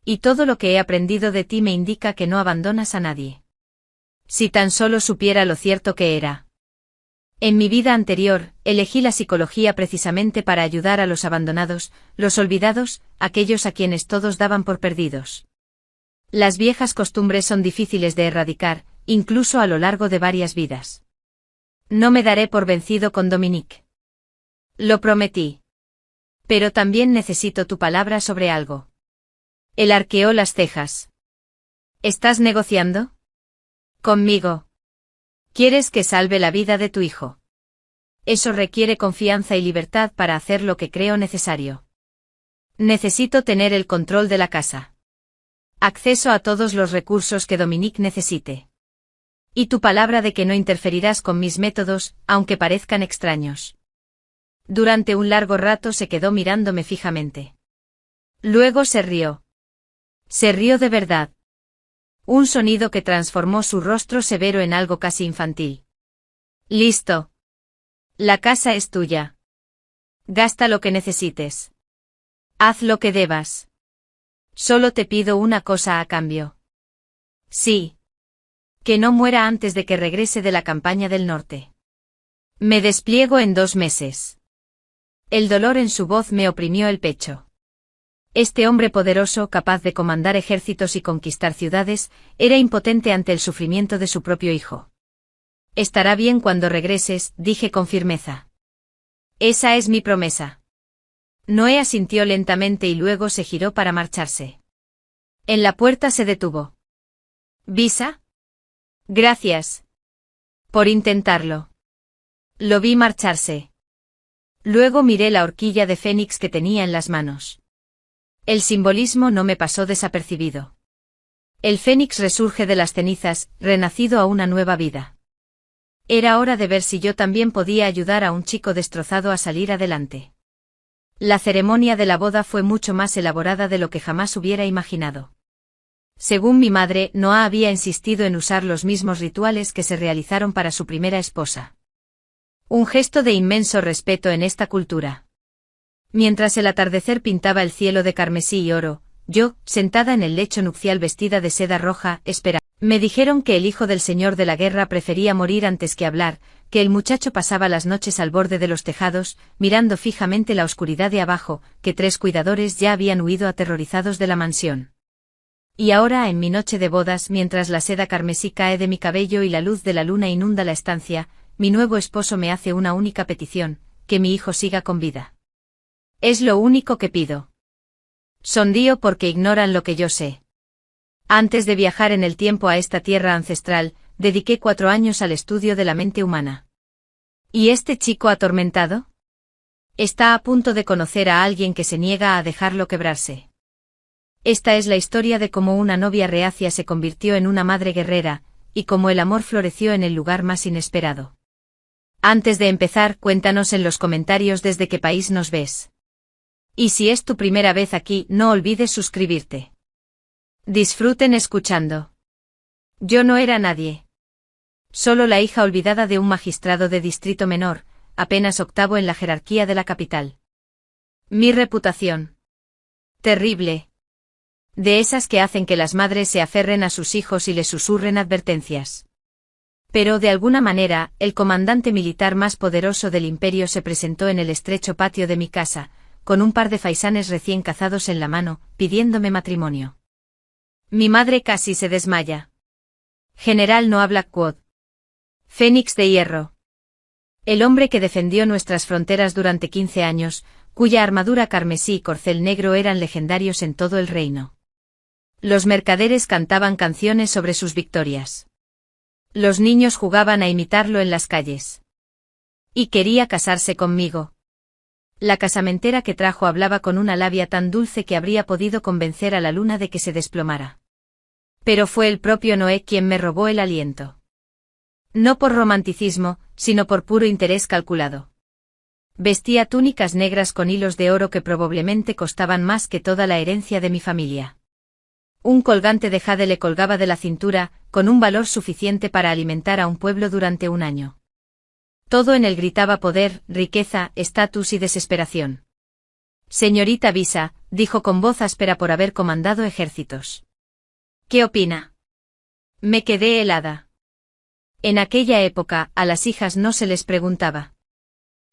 Y todo lo que he aprendido de ti me indica que no abandonas a nadie. Si tan solo supiera lo cierto que era. En mi vida anterior, elegí la psicología precisamente para ayudar a los abandonados, los olvidados, aquellos a quienes todos daban por perdidos. Las viejas costumbres son difíciles de erradicar, incluso a lo largo de varias vidas. No me daré por vencido con Dominique. Lo prometí. Pero también necesito tu palabra sobre algo. Él arqueó las cejas. ¿Estás negociando? ¿Conmigo? ¿Quieres que salve la vida de tu hijo? Eso requiere confianza y libertad para hacer lo que creo necesario. Necesito tener el control de la casa. Acceso a todos los recursos que Dominique necesite. Y tu palabra de que no interferirás con mis métodos, aunque parezcan extraños. Durante un largo rato se quedó mirándome fijamente. Luego se rió. Se rió de verdad. Un sonido que transformó su rostro severo en algo casi infantil. Listo. La casa es tuya. Gasta lo que necesites. Haz lo que debas. Solo te pido una cosa a cambio. Sí. Que no muera antes de que regrese de la campaña del norte. Me despliego en 2 meses. El dolor en su voz me oprimió el pecho. Este hombre poderoso, capaz de comandar ejércitos y conquistar ciudades, era impotente ante el sufrimiento de su propio hijo. Estará bien cuando regreses, dije con firmeza. Esa es mi promesa. Noé asintió lentamente y luego se giró para marcharse. En la puerta se detuvo. ¿Visa? Gracias. Por intentarlo. Lo vi marcharse. Luego miré la horquilla de fénix que tenía en las manos. El simbolismo no me pasó desapercibido. El fénix resurge de las cenizas, renacido a una nueva vida. Era hora de ver si yo también podía ayudar a un chico destrozado a salir adelante. La ceremonia de la boda fue mucho más elaborada de lo que jamás hubiera imaginado. Según mi madre, Noah había insistido en usar los mismos rituales que se realizaron para su primera esposa. Un gesto de inmenso respeto en esta cultura. Mientras el atardecer pintaba el cielo de carmesí y oro, yo, sentada en el lecho nupcial vestida de seda roja, esperaba. Me dijeron que el hijo del señor de la guerra prefería morir antes que hablar, que el muchacho pasaba las noches al borde de los tejados, mirando fijamente la oscuridad de abajo, que 3 cuidadores ya habían huido aterrorizados de la mansión. Y ahora, en mi noche de bodas, mientras la seda carmesí cae de mi cabello y la luz de la luna inunda la estancia, mi nuevo esposo me hace una única petición, que mi hijo siga con vida. Es lo único que pido. Sondío porque ignoran lo que yo sé. Antes de viajar en el tiempo a esta tierra ancestral, dediqué 4 años al estudio de la mente humana. ¿Y este chico atormentado? Está a punto de conocer a alguien que se niega a dejarlo quebrarse. Esta es la historia de cómo una novia reacia se convirtió en una madre guerrera, y cómo el amor floreció en el lugar más inesperado. Antes de empezar, cuéntanos en los comentarios desde qué país nos ves. Y si es tu primera vez aquí, no olvides suscribirte. Disfruten escuchando. Yo no era nadie. Solo la hija olvidada de un magistrado de distrito menor, apenas octavo en la jerarquía de la capital. Mi reputación. Terrible. De esas que hacen que las madres se aferren a sus hijos y les susurren advertencias. Pero de alguna manera, el comandante militar más poderoso del imperio se presentó en el estrecho patio de mi casa, con un par de faisanes recién cazados en la mano, pidiéndome matrimonio. Mi madre casi se desmaya. General Noah Blackwood. Fénix de hierro. El hombre que defendió nuestras fronteras durante 15 años, cuya armadura carmesí y corcel negro eran legendarios en todo el reino. Los mercaderes cantaban canciones sobre sus victorias. Los niños jugaban a imitarlo en las calles. Y quería casarse conmigo. La casamentera que trajo hablaba con una labia tan dulce que habría podido convencer a la luna de que se desplomara. Pero fue el propio Noé quien me robó el aliento. No por romanticismo, sino por puro interés calculado. Vestía túnicas negras con hilos de oro que probablemente costaban más que toda la herencia de mi familia. Un colgante de jade le colgaba de la cintura, con un valor suficiente para alimentar a un pueblo durante un año. Todo en él gritaba poder, riqueza, estatus y desesperación. Señorita Visa, dijo con voz áspera por haber comandado ejércitos. ¿Qué opina? Me quedé helada. En aquella época, a las hijas no se les preguntaba.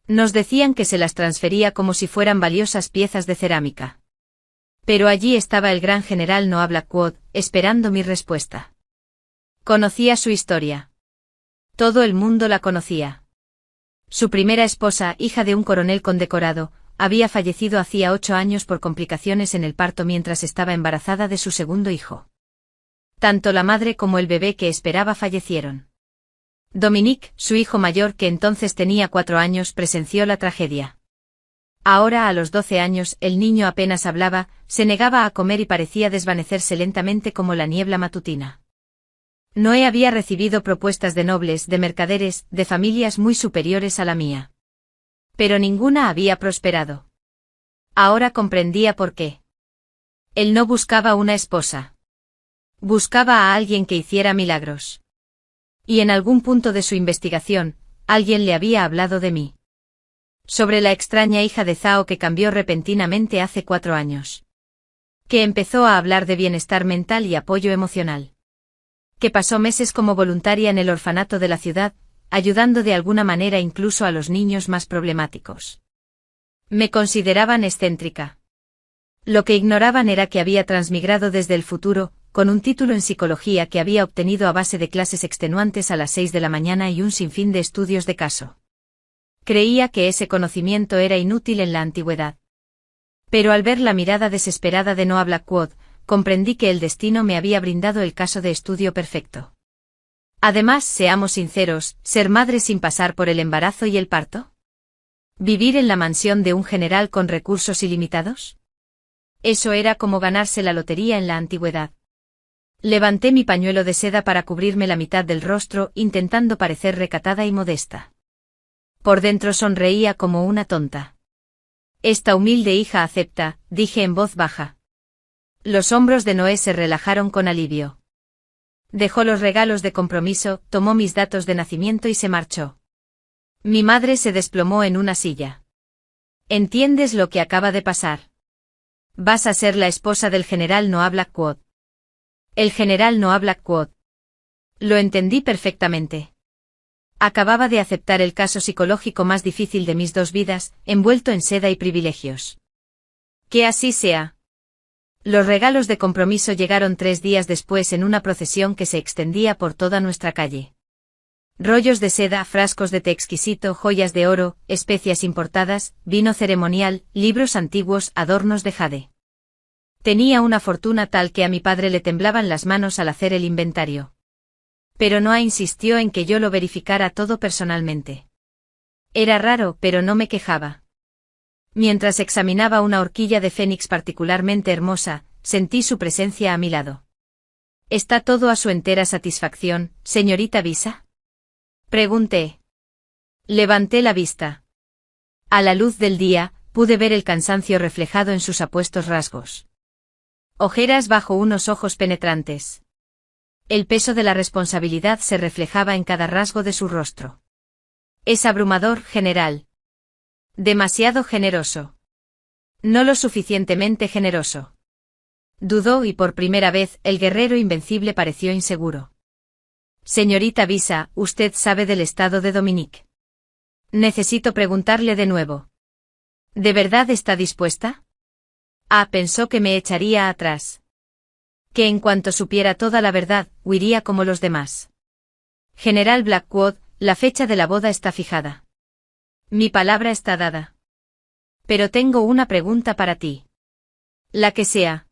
Nos decían que se las transfería como si fueran valiosas piezas de cerámica. Pero allí estaba el gran general Noah Blackwood, esperando mi respuesta. Conocía su historia. Todo el mundo la conocía. Su primera esposa, hija de un coronel condecorado, había fallecido hacía 8 años por complicaciones en el parto mientras estaba embarazada de su segundo hijo. Tanto la madre como el bebé que esperaba fallecieron. Dominique, su hijo mayor que entonces tenía 4 años, presenció la tragedia. Ahora a los 12 años, el niño apenas hablaba, se negaba a comer y parecía desvanecerse lentamente como la niebla matutina. Noé había recibido propuestas de nobles, de mercaderes, de familias muy superiores a la mía. Pero ninguna había prosperado. Ahora comprendía por qué. Él no buscaba una esposa. Buscaba a alguien que hiciera milagros. Y en algún punto de su investigación, alguien le había hablado de mí. Sobre la extraña hija de Zhao que cambió repentinamente hace 4 años. Que empezó a hablar de bienestar mental y apoyo emocional. Que pasó meses como voluntaria en el orfanato de la ciudad, ayudando de alguna manera incluso a los niños más problemáticos. Me consideraban excéntrica. Lo que ignoraban era que había transmigrado desde el futuro, con un título en psicología que había obtenido a base de clases extenuantes a las 6 de la mañana y un sinfín de estudios de caso. Creía que ese conocimiento era inútil en la antigüedad. Pero al ver la mirada desesperada de Noah Blackwood, comprendí que el destino me había brindado el caso de estudio perfecto. Además, seamos sinceros, ser madre sin pasar por el embarazo y el parto. ¿Vivir en la mansión de un general con recursos ilimitados? Eso era como ganarse la lotería en la antigüedad. Levanté mi pañuelo de seda para cubrirme la mitad del rostro, intentando parecer recatada y modesta. Por dentro sonreía como una tonta. Esta humilde hija acepta, dije en voz baja. Los hombros de Noé se relajaron con alivio. Dejó los regalos de compromiso, tomó mis datos de nacimiento y se marchó. Mi madre se desplomó en una silla. ¿Entiendes lo que acaba de pasar? Vas a ser la esposa del general Noah Blackwood. El general Noah Blackwood. Lo entendí perfectamente. Acababa de aceptar el caso psicológico más difícil de mis 2 vidas, envuelto en seda y privilegios. Que así sea. Los regalos de compromiso llegaron 3 días después en una procesión que se extendía por toda nuestra calle. Rollos de seda, frascos de té exquisito, joyas de oro, especias importadas, vino ceremonial, libros antiguos, adornos de jade. Tenía una fortuna tal que a mi padre le temblaban las manos al hacer el inventario. Pero Noah insistió en que yo lo verificara todo personalmente. Era raro, pero no me quejaba. Mientras examinaba una horquilla de fénix particularmente hermosa, sentí su presencia a mi lado. ¿Está todo a su entera satisfacción, señorita Visa? Pregunté. Levanté la vista. A la luz del día, pude ver el cansancio reflejado en sus apuestos rasgos. Ojeras bajo unos ojos penetrantes. El peso de la responsabilidad se reflejaba en cada rasgo de su rostro. Es abrumador, general. Demasiado generoso. No lo suficientemente generoso. Dudó y por primera vez el guerrero invencible pareció inseguro. Señorita Visa, ¿usted sabe del estado de Dominique? Necesito preguntarle de nuevo. ¿De verdad está dispuesta? Pensó que me echaría atrás. Que en cuanto supiera toda la verdad, huiría como los demás. General Blackwood, la fecha de la boda está fijada. Mi palabra está dada. Pero tengo una pregunta para ti. La que sea.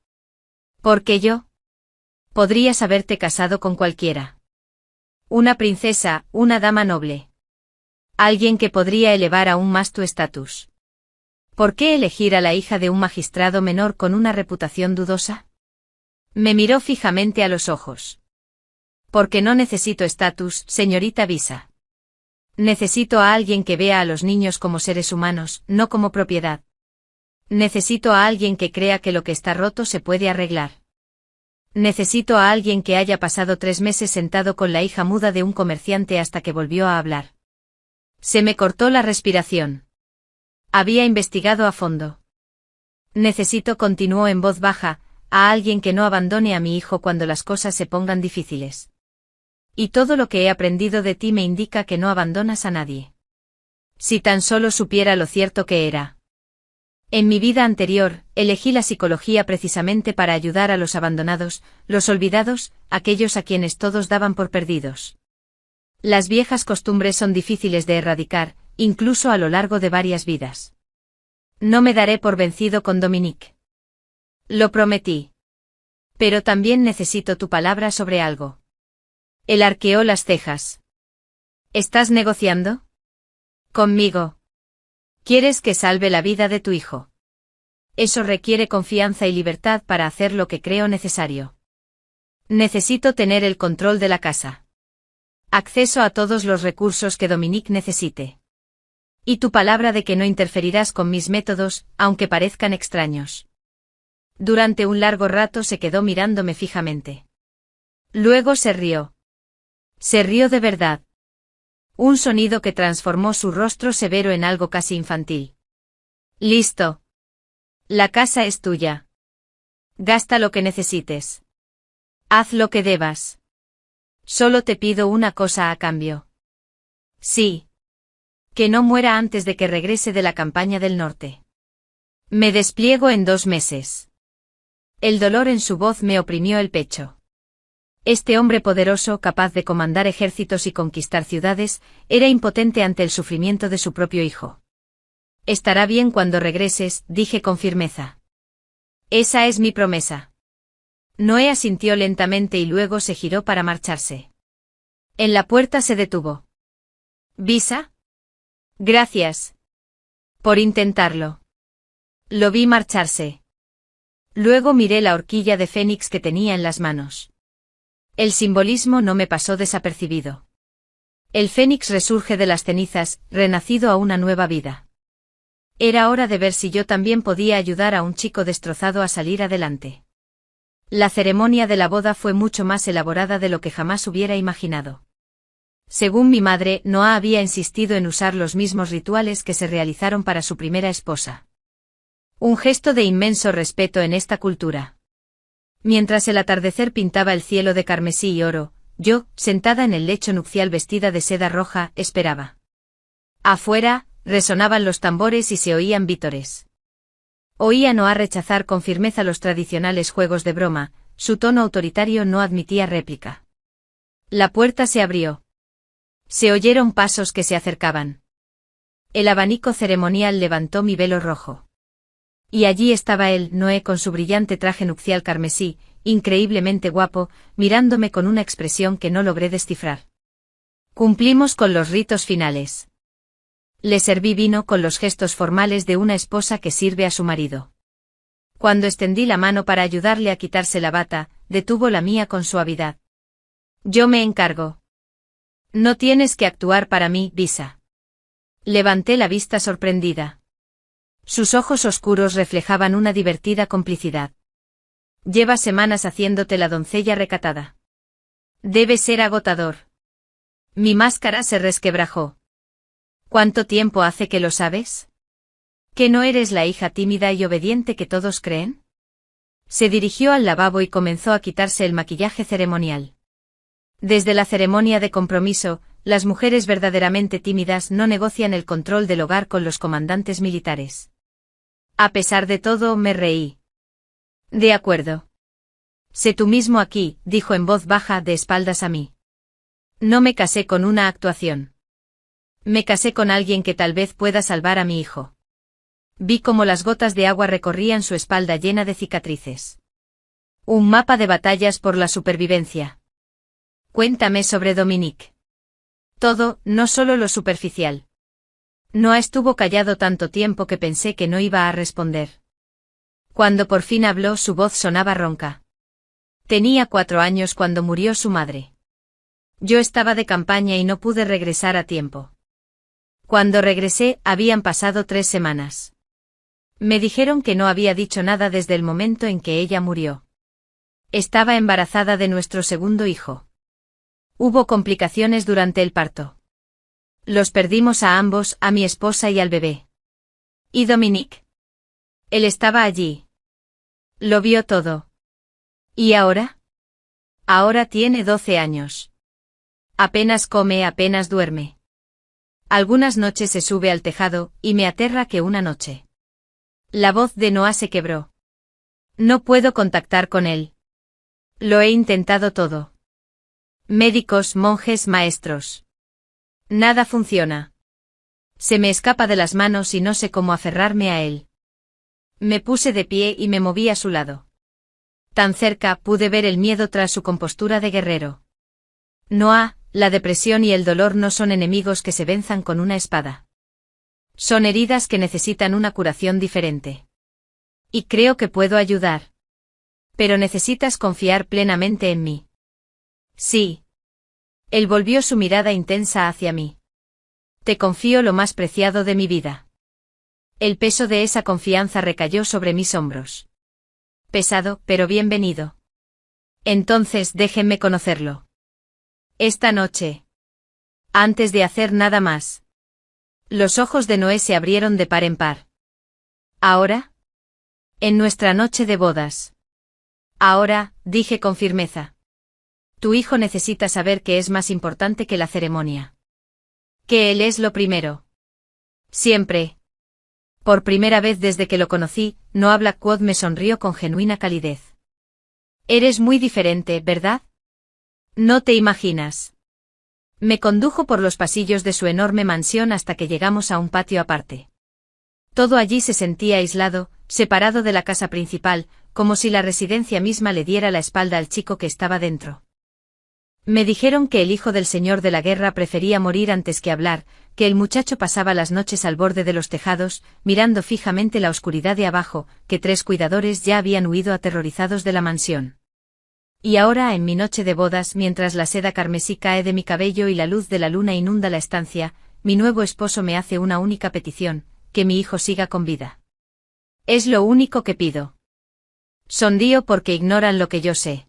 ¿Por qué yo? Podrías haberte casado con cualquiera. Una princesa, una dama noble. Alguien que podría elevar aún más tu estatus. ¿Por qué elegir a la hija de un magistrado menor con una reputación dudosa? Me miró fijamente a los ojos. Porque no necesito estatus, señorita Visa. Necesito a alguien que vea a los niños como seres humanos, no como propiedad. Necesito a alguien que crea que lo que está roto se puede arreglar. Necesito a alguien que haya pasado 3 meses sentado con la hija muda de un comerciante hasta que volvió a hablar. Se me cortó la respiración. Había investigado a fondo. Necesito, continuó en voz baja, a alguien que no abandone a mi hijo cuando las cosas se pongan difíciles. Y todo lo que he aprendido de ti me indica que no abandonas a nadie. Si tan solo supiera lo cierto que era. En mi vida anterior, elegí la psicología precisamente para ayudar a los abandonados, los olvidados, aquellos a quienes todos daban por perdidos. Las viejas costumbres son difíciles de erradicar, incluso a lo largo de varias vidas. No me daré por vencido con Dominique. Lo prometí. Pero también necesito tu palabra sobre algo. Él arqueó las cejas. ¿Estás negociando? ¿Conmigo? ¿Quieres que salve la vida de tu hijo? Eso requiere confianza y libertad para hacer lo que creo necesario. Necesito tener el control de la casa. Acceso a todos los recursos que Dominique necesite. Y tu palabra de que no interferirás con mis métodos, aunque parezcan extraños. Durante un largo rato se quedó mirándome fijamente. Luego se rió. Se rió de verdad. Un sonido que transformó su rostro severo en algo casi infantil. Listo. La casa es tuya. Gasta lo que necesites. Haz lo que debas. Solo te pido una cosa a cambio. Sí. Que no muera antes de que regrese de la campaña del norte. Me despliego en 2 meses. El dolor en su voz me oprimió el pecho. Este hombre poderoso, capaz de comandar ejércitos y conquistar ciudades, era impotente ante el sufrimiento de su propio hijo. Estará bien cuando regreses, dije con firmeza. Esa es mi promesa. Noé asintió lentamente y luego se giró para marcharse. En la puerta se detuvo. ¿Visa? Gracias. Por intentarlo. Lo vi marcharse. Luego miré la horquilla de fénix que tenía en las manos. El simbolismo no me pasó desapercibido. El fénix resurge de las cenizas, renacido a una nueva vida. Era hora de ver si yo también podía ayudar a un chico destrozado a salir adelante. La ceremonia de la boda fue mucho más elaborada de lo que jamás hubiera imaginado. Según mi madre, Noah había insistido en usar los mismos rituales que se realizaron para su primera esposa. Un gesto de inmenso respeto en esta cultura. Mientras el atardecer pintaba el cielo de carmesí y oro, yo, sentada en el lecho nupcial vestida de seda roja, esperaba. Afuera, resonaban los tambores y se oían vítores. Oía a Noah rechazar con firmeza los tradicionales juegos de broma, su tono autoritario no admitía réplica. La puerta se abrió. Se oyeron pasos que se acercaban. El abanico ceremonial levantó mi velo rojo. Y allí estaba él, Noé, con su brillante traje nupcial carmesí, increíblemente guapo, mirándome con una expresión que no logré descifrar. Cumplimos con los ritos finales. Le serví vino con los gestos formales de una esposa que sirve a su marido. Cuando extendí la mano para ayudarle a quitarse la bata, detuvo la mía con suavidad. Yo me encargo. No tienes que actuar para mí, Visa. Levanté la vista sorprendida. Sus ojos oscuros reflejaban una divertida complicidad. Llevas semanas haciéndote la doncella recatada. Debe ser agotador. Mi máscara se resquebrajó. ¿Cuánto tiempo hace que lo sabes? ¿Que no eres la hija tímida y obediente que todos creen? Se dirigió al lavabo y comenzó a quitarse el maquillaje ceremonial. Desde la ceremonia de compromiso, las mujeres verdaderamente tímidas no negocian el control del hogar con los comandantes militares. A pesar de todo, me reí. De acuerdo. Sé tú mismo aquí, dijo en voz baja de espaldas a mí. No me casé con una actuación. Me casé con alguien que tal vez pueda salvar a mi hijo. Vi cómo las gotas de agua recorrían su espalda llena de cicatrices. Un mapa de batallas por la supervivencia. Cuéntame sobre Dominique. Todo, no solo lo superficial. Noah estuvo callado tanto tiempo que pensé que no iba a responder. Cuando por fin habló, su voz sonaba ronca. Tenía 4 años cuando murió su madre. Yo estaba de campaña y no pude regresar a tiempo. Cuando regresé, habían pasado 3 semanas. Me dijeron que no había dicho nada desde el momento en que ella murió. Estaba embarazada de nuestro segundo hijo. Hubo complicaciones durante el parto. Los perdimos a ambos, a mi esposa y al bebé. ¿Y Dominique? Él estaba allí. Lo vio todo. ¿Y ahora? Ahora tiene 12 años. Apenas come, apenas duerme. Algunas noches se sube al tejado, y me aterra que una noche. La voz de Noah se quebró. No puedo contactar con él. Lo he intentado todo. Médicos, monjes, maestros. Nada funciona. Se me escapa de las manos y no sé cómo aferrarme a él. Me puse de pie y me moví a su lado. Tan cerca pude ver el miedo tras su compostura de guerrero. Noah, la depresión y el dolor no son enemigos que se venzan con una espada. Son heridas que necesitan una curación diferente. Y creo que puedo ayudar. Pero necesitas confiar plenamente en mí. Sí. Él volvió su mirada intensa hacia mí. Te confío lo más preciado de mi vida. El peso de esa confianza recayó sobre mis hombros. Pesado, pero bienvenido. Entonces déjenme conocerlo. Esta noche. Antes de hacer nada más. Los ojos de Noé se abrieron de par en par. ¿Ahora? En nuestra noche de bodas. Ahora, dije con firmeza. Tu hijo necesita saber que es más importante que la ceremonia. Que él es lo primero. Siempre. Por primera vez desde que lo conocí, Noah Blackwood me sonrió con genuina calidez. Eres muy diferente, ¿verdad? No te imaginas. Me condujo por los pasillos de su enorme mansión hasta que llegamos a un patio aparte. Todo allí se sentía aislado, separado de la casa principal, como si la residencia misma le diera la espalda al chico que estaba dentro. Me dijeron que el hijo del señor de la guerra prefería morir antes que hablar, que el muchacho pasaba las noches al borde de los tejados, mirando fijamente la oscuridad de abajo, que 3 cuidadores ya habían huido aterrorizados de la mansión. Y ahora, en mi noche de bodas, mientras la seda carmesí cae de mi cabello y la luz de la luna inunda la estancia, mi nuevo esposo me hace una única petición: que mi hijo siga con vida. Es lo único que pido. Sonrío porque ignoran lo que yo sé.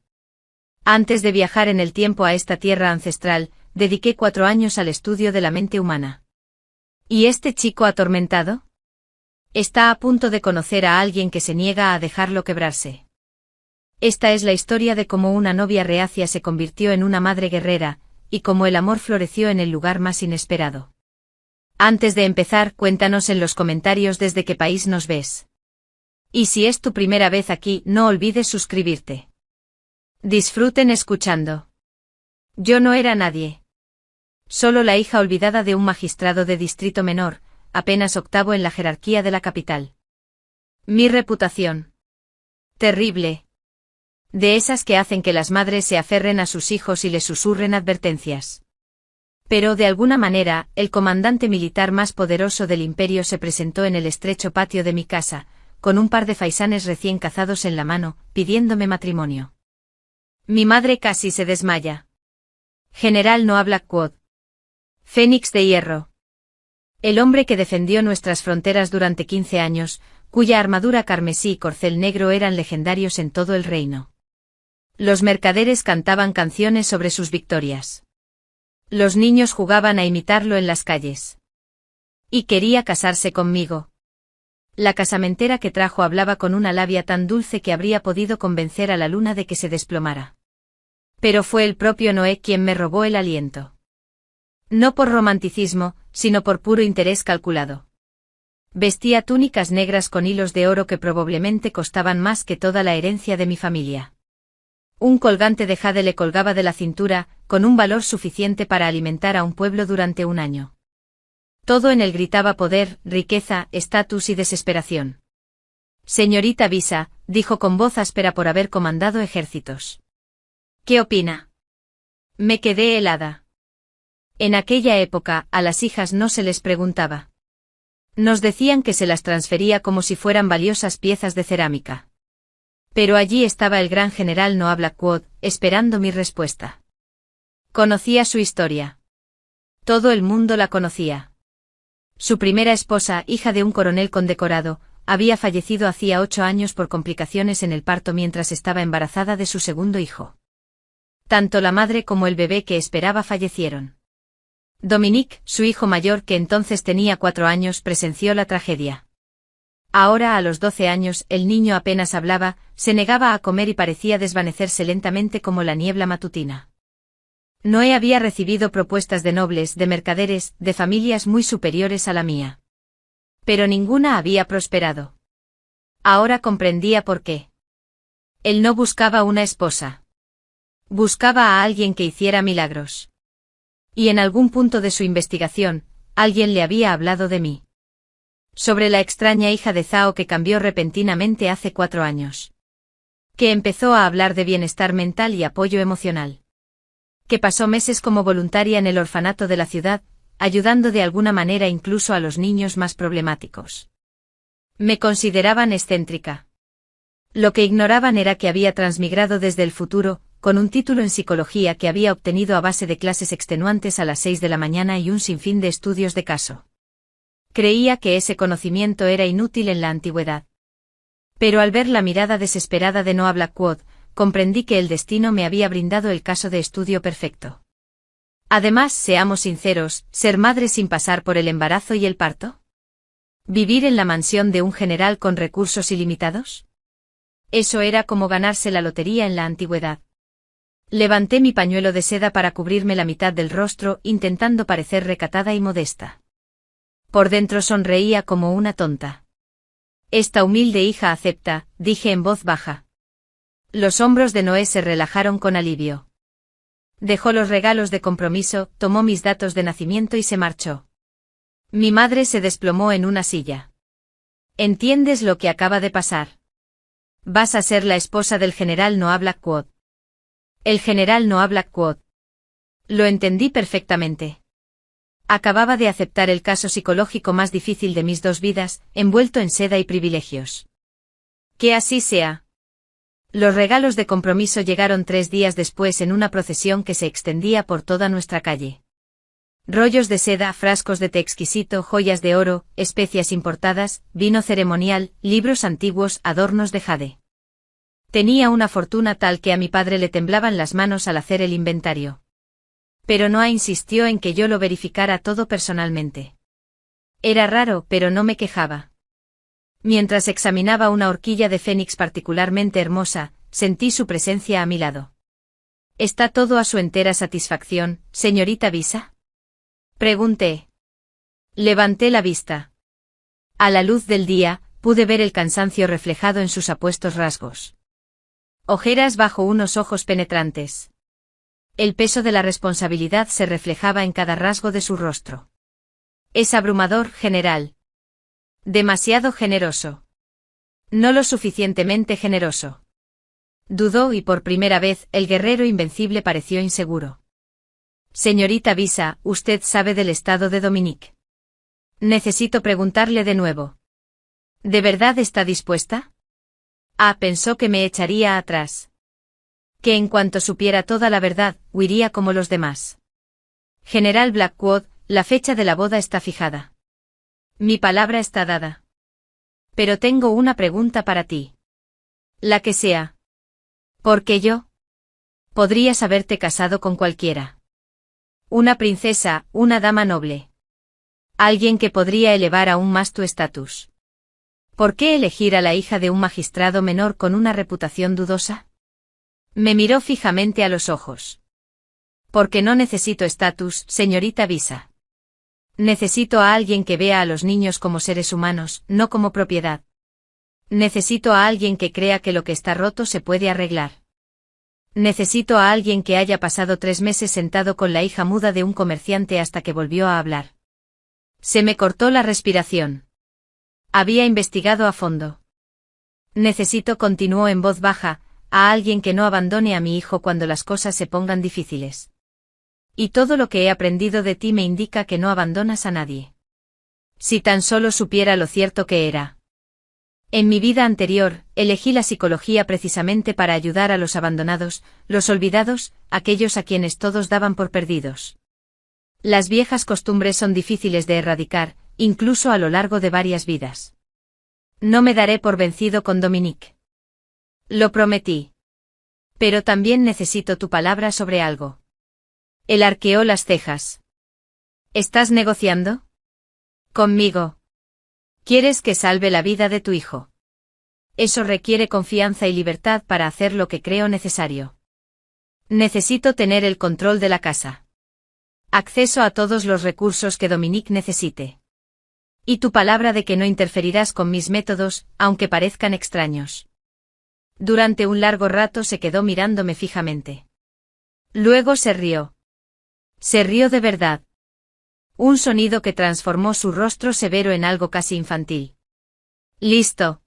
Antes de viajar en el tiempo a esta tierra ancestral, dediqué 4 años al estudio de la mente humana. ¿Y este chico atormentado? Está a punto de conocer a alguien que se niega a dejarlo quebrarse. Esta es la historia de cómo una novia reacia se convirtió en una madre guerrera, y cómo el amor floreció en el lugar más inesperado. Antes de empezar, cuéntanos en los comentarios desde qué país nos ves. Y si es tu primera vez aquí, no olvides suscribirte. Disfruten escuchando. Yo no era nadie. Solo la hija olvidada de un magistrado de distrito menor, apenas octavo en la jerarquía de la capital. Mi reputación. Terrible. De esas que hacen que las madres se aferren a sus hijos y les susurren advertencias. Pero de alguna manera, el comandante militar más poderoso del imperio se presentó en el estrecho patio de mi casa, con un par de faisanes recién cazados en la mano, pidiéndome matrimonio. Mi madre casi se desmaya. General Noah Blackwood. Fénix de hierro. El hombre que defendió nuestras fronteras durante 15 años, cuya armadura carmesí y corcel negro eran legendarios en todo el reino. Los mercaderes cantaban canciones sobre sus victorias. Los niños jugaban a imitarlo en las calles. Y quería casarse conmigo. La casamentera que trajo hablaba con una labia tan dulce que habría podido convencer a la luna de que se desplomara. Pero fue el propio Noé quien me robó el aliento. No por romanticismo, sino por puro interés calculado. Vestía túnicas negras con hilos de oro que probablemente costaban más que toda la herencia de mi familia. Un colgante de jade le colgaba de la cintura, con un valor suficiente para alimentar a un pueblo durante un año. Todo en él gritaba poder, riqueza, estatus y desesperación. Señorita Visa, dijo con voz áspera por haber comandado ejércitos. ¿Qué opina? Me quedé helada. En aquella época, a las hijas no se les preguntaba. Nos decían que se las transfería como si fueran valiosas piezas de cerámica. Pero allí estaba el gran general Noah Blackwood, esperando mi respuesta. Conocía su historia. Todo el mundo la conocía. Su primera esposa, hija de un coronel condecorado, había fallecido hacía 8 años por complicaciones en el parto mientras estaba embarazada de su segundo hijo. Tanto la madre como el bebé que esperaba fallecieron. Dominique, su hijo mayor que entonces tenía 4 años, presenció la tragedia. Ahora a los 12 años, el niño apenas hablaba, se negaba a comer y parecía desvanecerse lentamente como la niebla matutina. Noé había recibido propuestas de nobles, de mercaderes, de familias muy superiores a la mía. Pero ninguna había prosperado. Ahora comprendía por qué. Él no buscaba una esposa. Buscaba a alguien que hiciera milagros. Y en algún punto de su investigación, alguien le había hablado de mí. Sobre la extraña hija de Zhao que cambió repentinamente hace 4 años. Que empezó a hablar de bienestar mental y apoyo emocional. Que pasó meses como voluntaria en el orfanato de la ciudad, ayudando de alguna manera incluso a los niños más problemáticos. Me consideraban excéntrica. Lo que ignoraban era que había transmigrado desde el futuro, con un título en psicología que había obtenido a base de clases extenuantes a las 6 de la mañana y un sinfín de estudios de caso. Creía que ese conocimiento era inútil en la antigüedad. Pero al ver la mirada desesperada de Noah Blackwood, comprendí que el destino me había brindado el caso de estudio perfecto. Además, seamos sinceros, ser madre sin pasar por el embarazo y el parto. ¿Vivir en la mansión de un general con recursos ilimitados? Eso era como ganarse la lotería en la antigüedad. Levanté mi pañuelo de seda para cubrirme la mitad del rostro, intentando parecer recatada y modesta. Por dentro sonreía como una tonta. Esta humilde hija acepta, dije en voz baja. Los hombros de Noé se relajaron con alivio. Dejó los regalos de compromiso, tomó mis datos de nacimiento y se marchó. Mi madre se desplomó en una silla. ¿Entiendes lo que acaba de pasar? Vas a ser la esposa del general Noah Blackwood. El general Noah Blackwood. Lo entendí perfectamente. Acababa de aceptar el caso psicológico más difícil de mis dos vidas, envuelto en seda y privilegios. Que así sea. Los regalos de compromiso llegaron 3 días después en una procesión que se extendía por toda nuestra calle. Rollos de seda, frascos de té exquisito, joyas de oro, especias importadas, vino ceremonial, libros antiguos, adornos de jade. Tenía una fortuna tal que a mi padre le temblaban las manos al hacer el inventario. Pero Noah insistió en que yo lo verificara todo personalmente. Era raro, pero no me quejaba. Mientras examinaba una horquilla de fénix particularmente hermosa, sentí su presencia a mi lado. ¿Está todo a su entera satisfacción, señorita Visa? Pregunté. Levanté la vista. A la luz del día, pude ver el cansancio reflejado en sus apuestos rasgos. Ojeras bajo unos ojos penetrantes. El peso de la responsabilidad se reflejaba en cada rasgo de su rostro. Es abrumador, general. Demasiado generoso. No lo suficientemente generoso. Dudó y por primera vez el guerrero invencible pareció inseguro. Señorita Visa, ¿usted sabe del estado de Dominique? Necesito preguntarle de nuevo. ¿De verdad está dispuesta? Pensó que me echaría atrás. Que en cuanto supiera toda la verdad, huiría como los demás. General Blackwood, la fecha de la boda está fijada. Mi palabra está dada. Pero tengo una pregunta para ti. La que sea. ¿Por qué yo? Podrías haberte casado con cualquiera. Una princesa, una dama noble. Alguien que podría elevar aún más tu estatus. ¿Por qué elegir a la hija de un magistrado menor con una reputación dudosa? Me miró fijamente a los ojos. Porque no necesito estatus, señorita Visa. Necesito a alguien que vea a los niños como seres humanos, no como propiedad. Necesito a alguien que crea que lo que está roto se puede arreglar. Necesito a alguien que haya pasado 3 meses sentado con la hija muda de un comerciante hasta que volvió a hablar. Se me cortó la respiración. Había investigado a fondo. Necesito, continuó en voz baja, a alguien que no abandone a mi hijo cuando las cosas se pongan difíciles. Y todo lo que he aprendido de ti me indica que no abandonas a nadie. Si tan solo supiera lo cierto que era. En mi vida anterior, elegí la psicología precisamente para ayudar a los abandonados, los olvidados, aquellos a quienes todos daban por perdidos. Las viejas costumbres son difíciles de erradicar, incluso a lo largo de varias vidas. No me daré por vencido con Dominique. Lo prometí. Pero también necesito tu palabra sobre algo. Él arqueó las cejas. ¿Estás negociando? ¿Conmigo? ¿Quieres que salve la vida de tu hijo? Eso requiere confianza y libertad para hacer lo que creo necesario. Necesito tener el control de la casa. Acceso a todos los recursos que Dominique necesite. Y tu palabra de que no interferirás con mis métodos, aunque parezcan extraños. Durante un largo rato se quedó mirándome fijamente. Luego se rió. Se rió de verdad. Un sonido que transformó su rostro severo en algo casi infantil. Listo.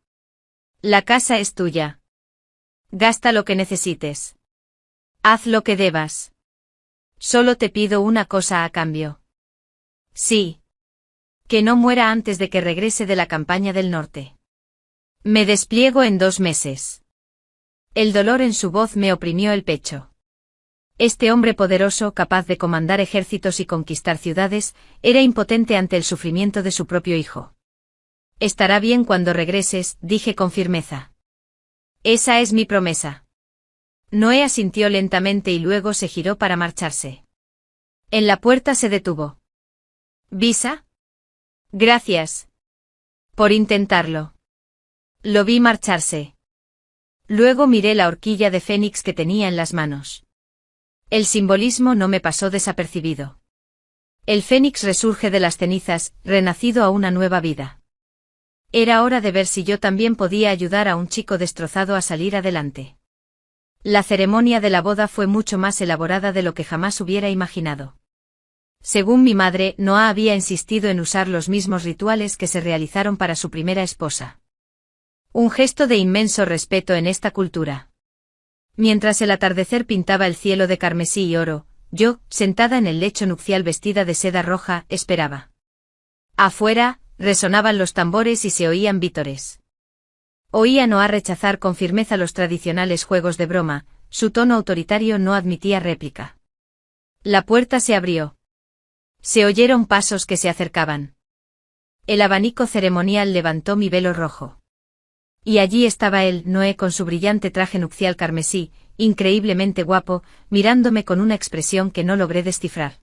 La casa es tuya. Gasta lo que necesites. Haz lo que debas. Solo te pido una cosa a cambio. Sí. Que no muera antes de que regrese de la campaña del norte. Me despliego en 2 meses. El dolor en su voz me oprimió el pecho. Este hombre poderoso, capaz de comandar ejércitos y conquistar ciudades, era impotente ante el sufrimiento de su propio hijo. Estará bien cuando regreses, dije con firmeza. Esa es mi promesa. Noé asintió lentamente y luego se giró para marcharse. En la puerta se detuvo. ¿Visa? Gracias. Por intentarlo. Lo vi marcharse. Luego miré la horquilla de fénix que tenía en las manos. El simbolismo no me pasó desapercibido. El fénix resurge de las cenizas, renacido a una nueva vida. Era hora de ver si yo también podía ayudar a un chico destrozado a salir adelante. La ceremonia de la boda fue mucho más elaborada de lo que jamás hubiera imaginado. Según mi madre, Noah había insistido en usar los mismos rituales que se realizaron para su primera esposa. Un gesto de inmenso respeto en esta cultura. Mientras el atardecer pintaba el cielo de carmesí y oro, yo, sentada en el lecho nupcial vestida de seda roja, esperaba. Afuera, resonaban los tambores y se oían vítores. Oía a Noah rechazar con firmeza los tradicionales juegos de broma, su tono autoritario no admitía réplica. La puerta se abrió. Se oyeron pasos que se acercaban. El abanico ceremonial levantó mi velo rojo. Y allí estaba él, Noé, con su brillante traje nupcial carmesí, increíblemente guapo, mirándome con una expresión que no logré descifrar.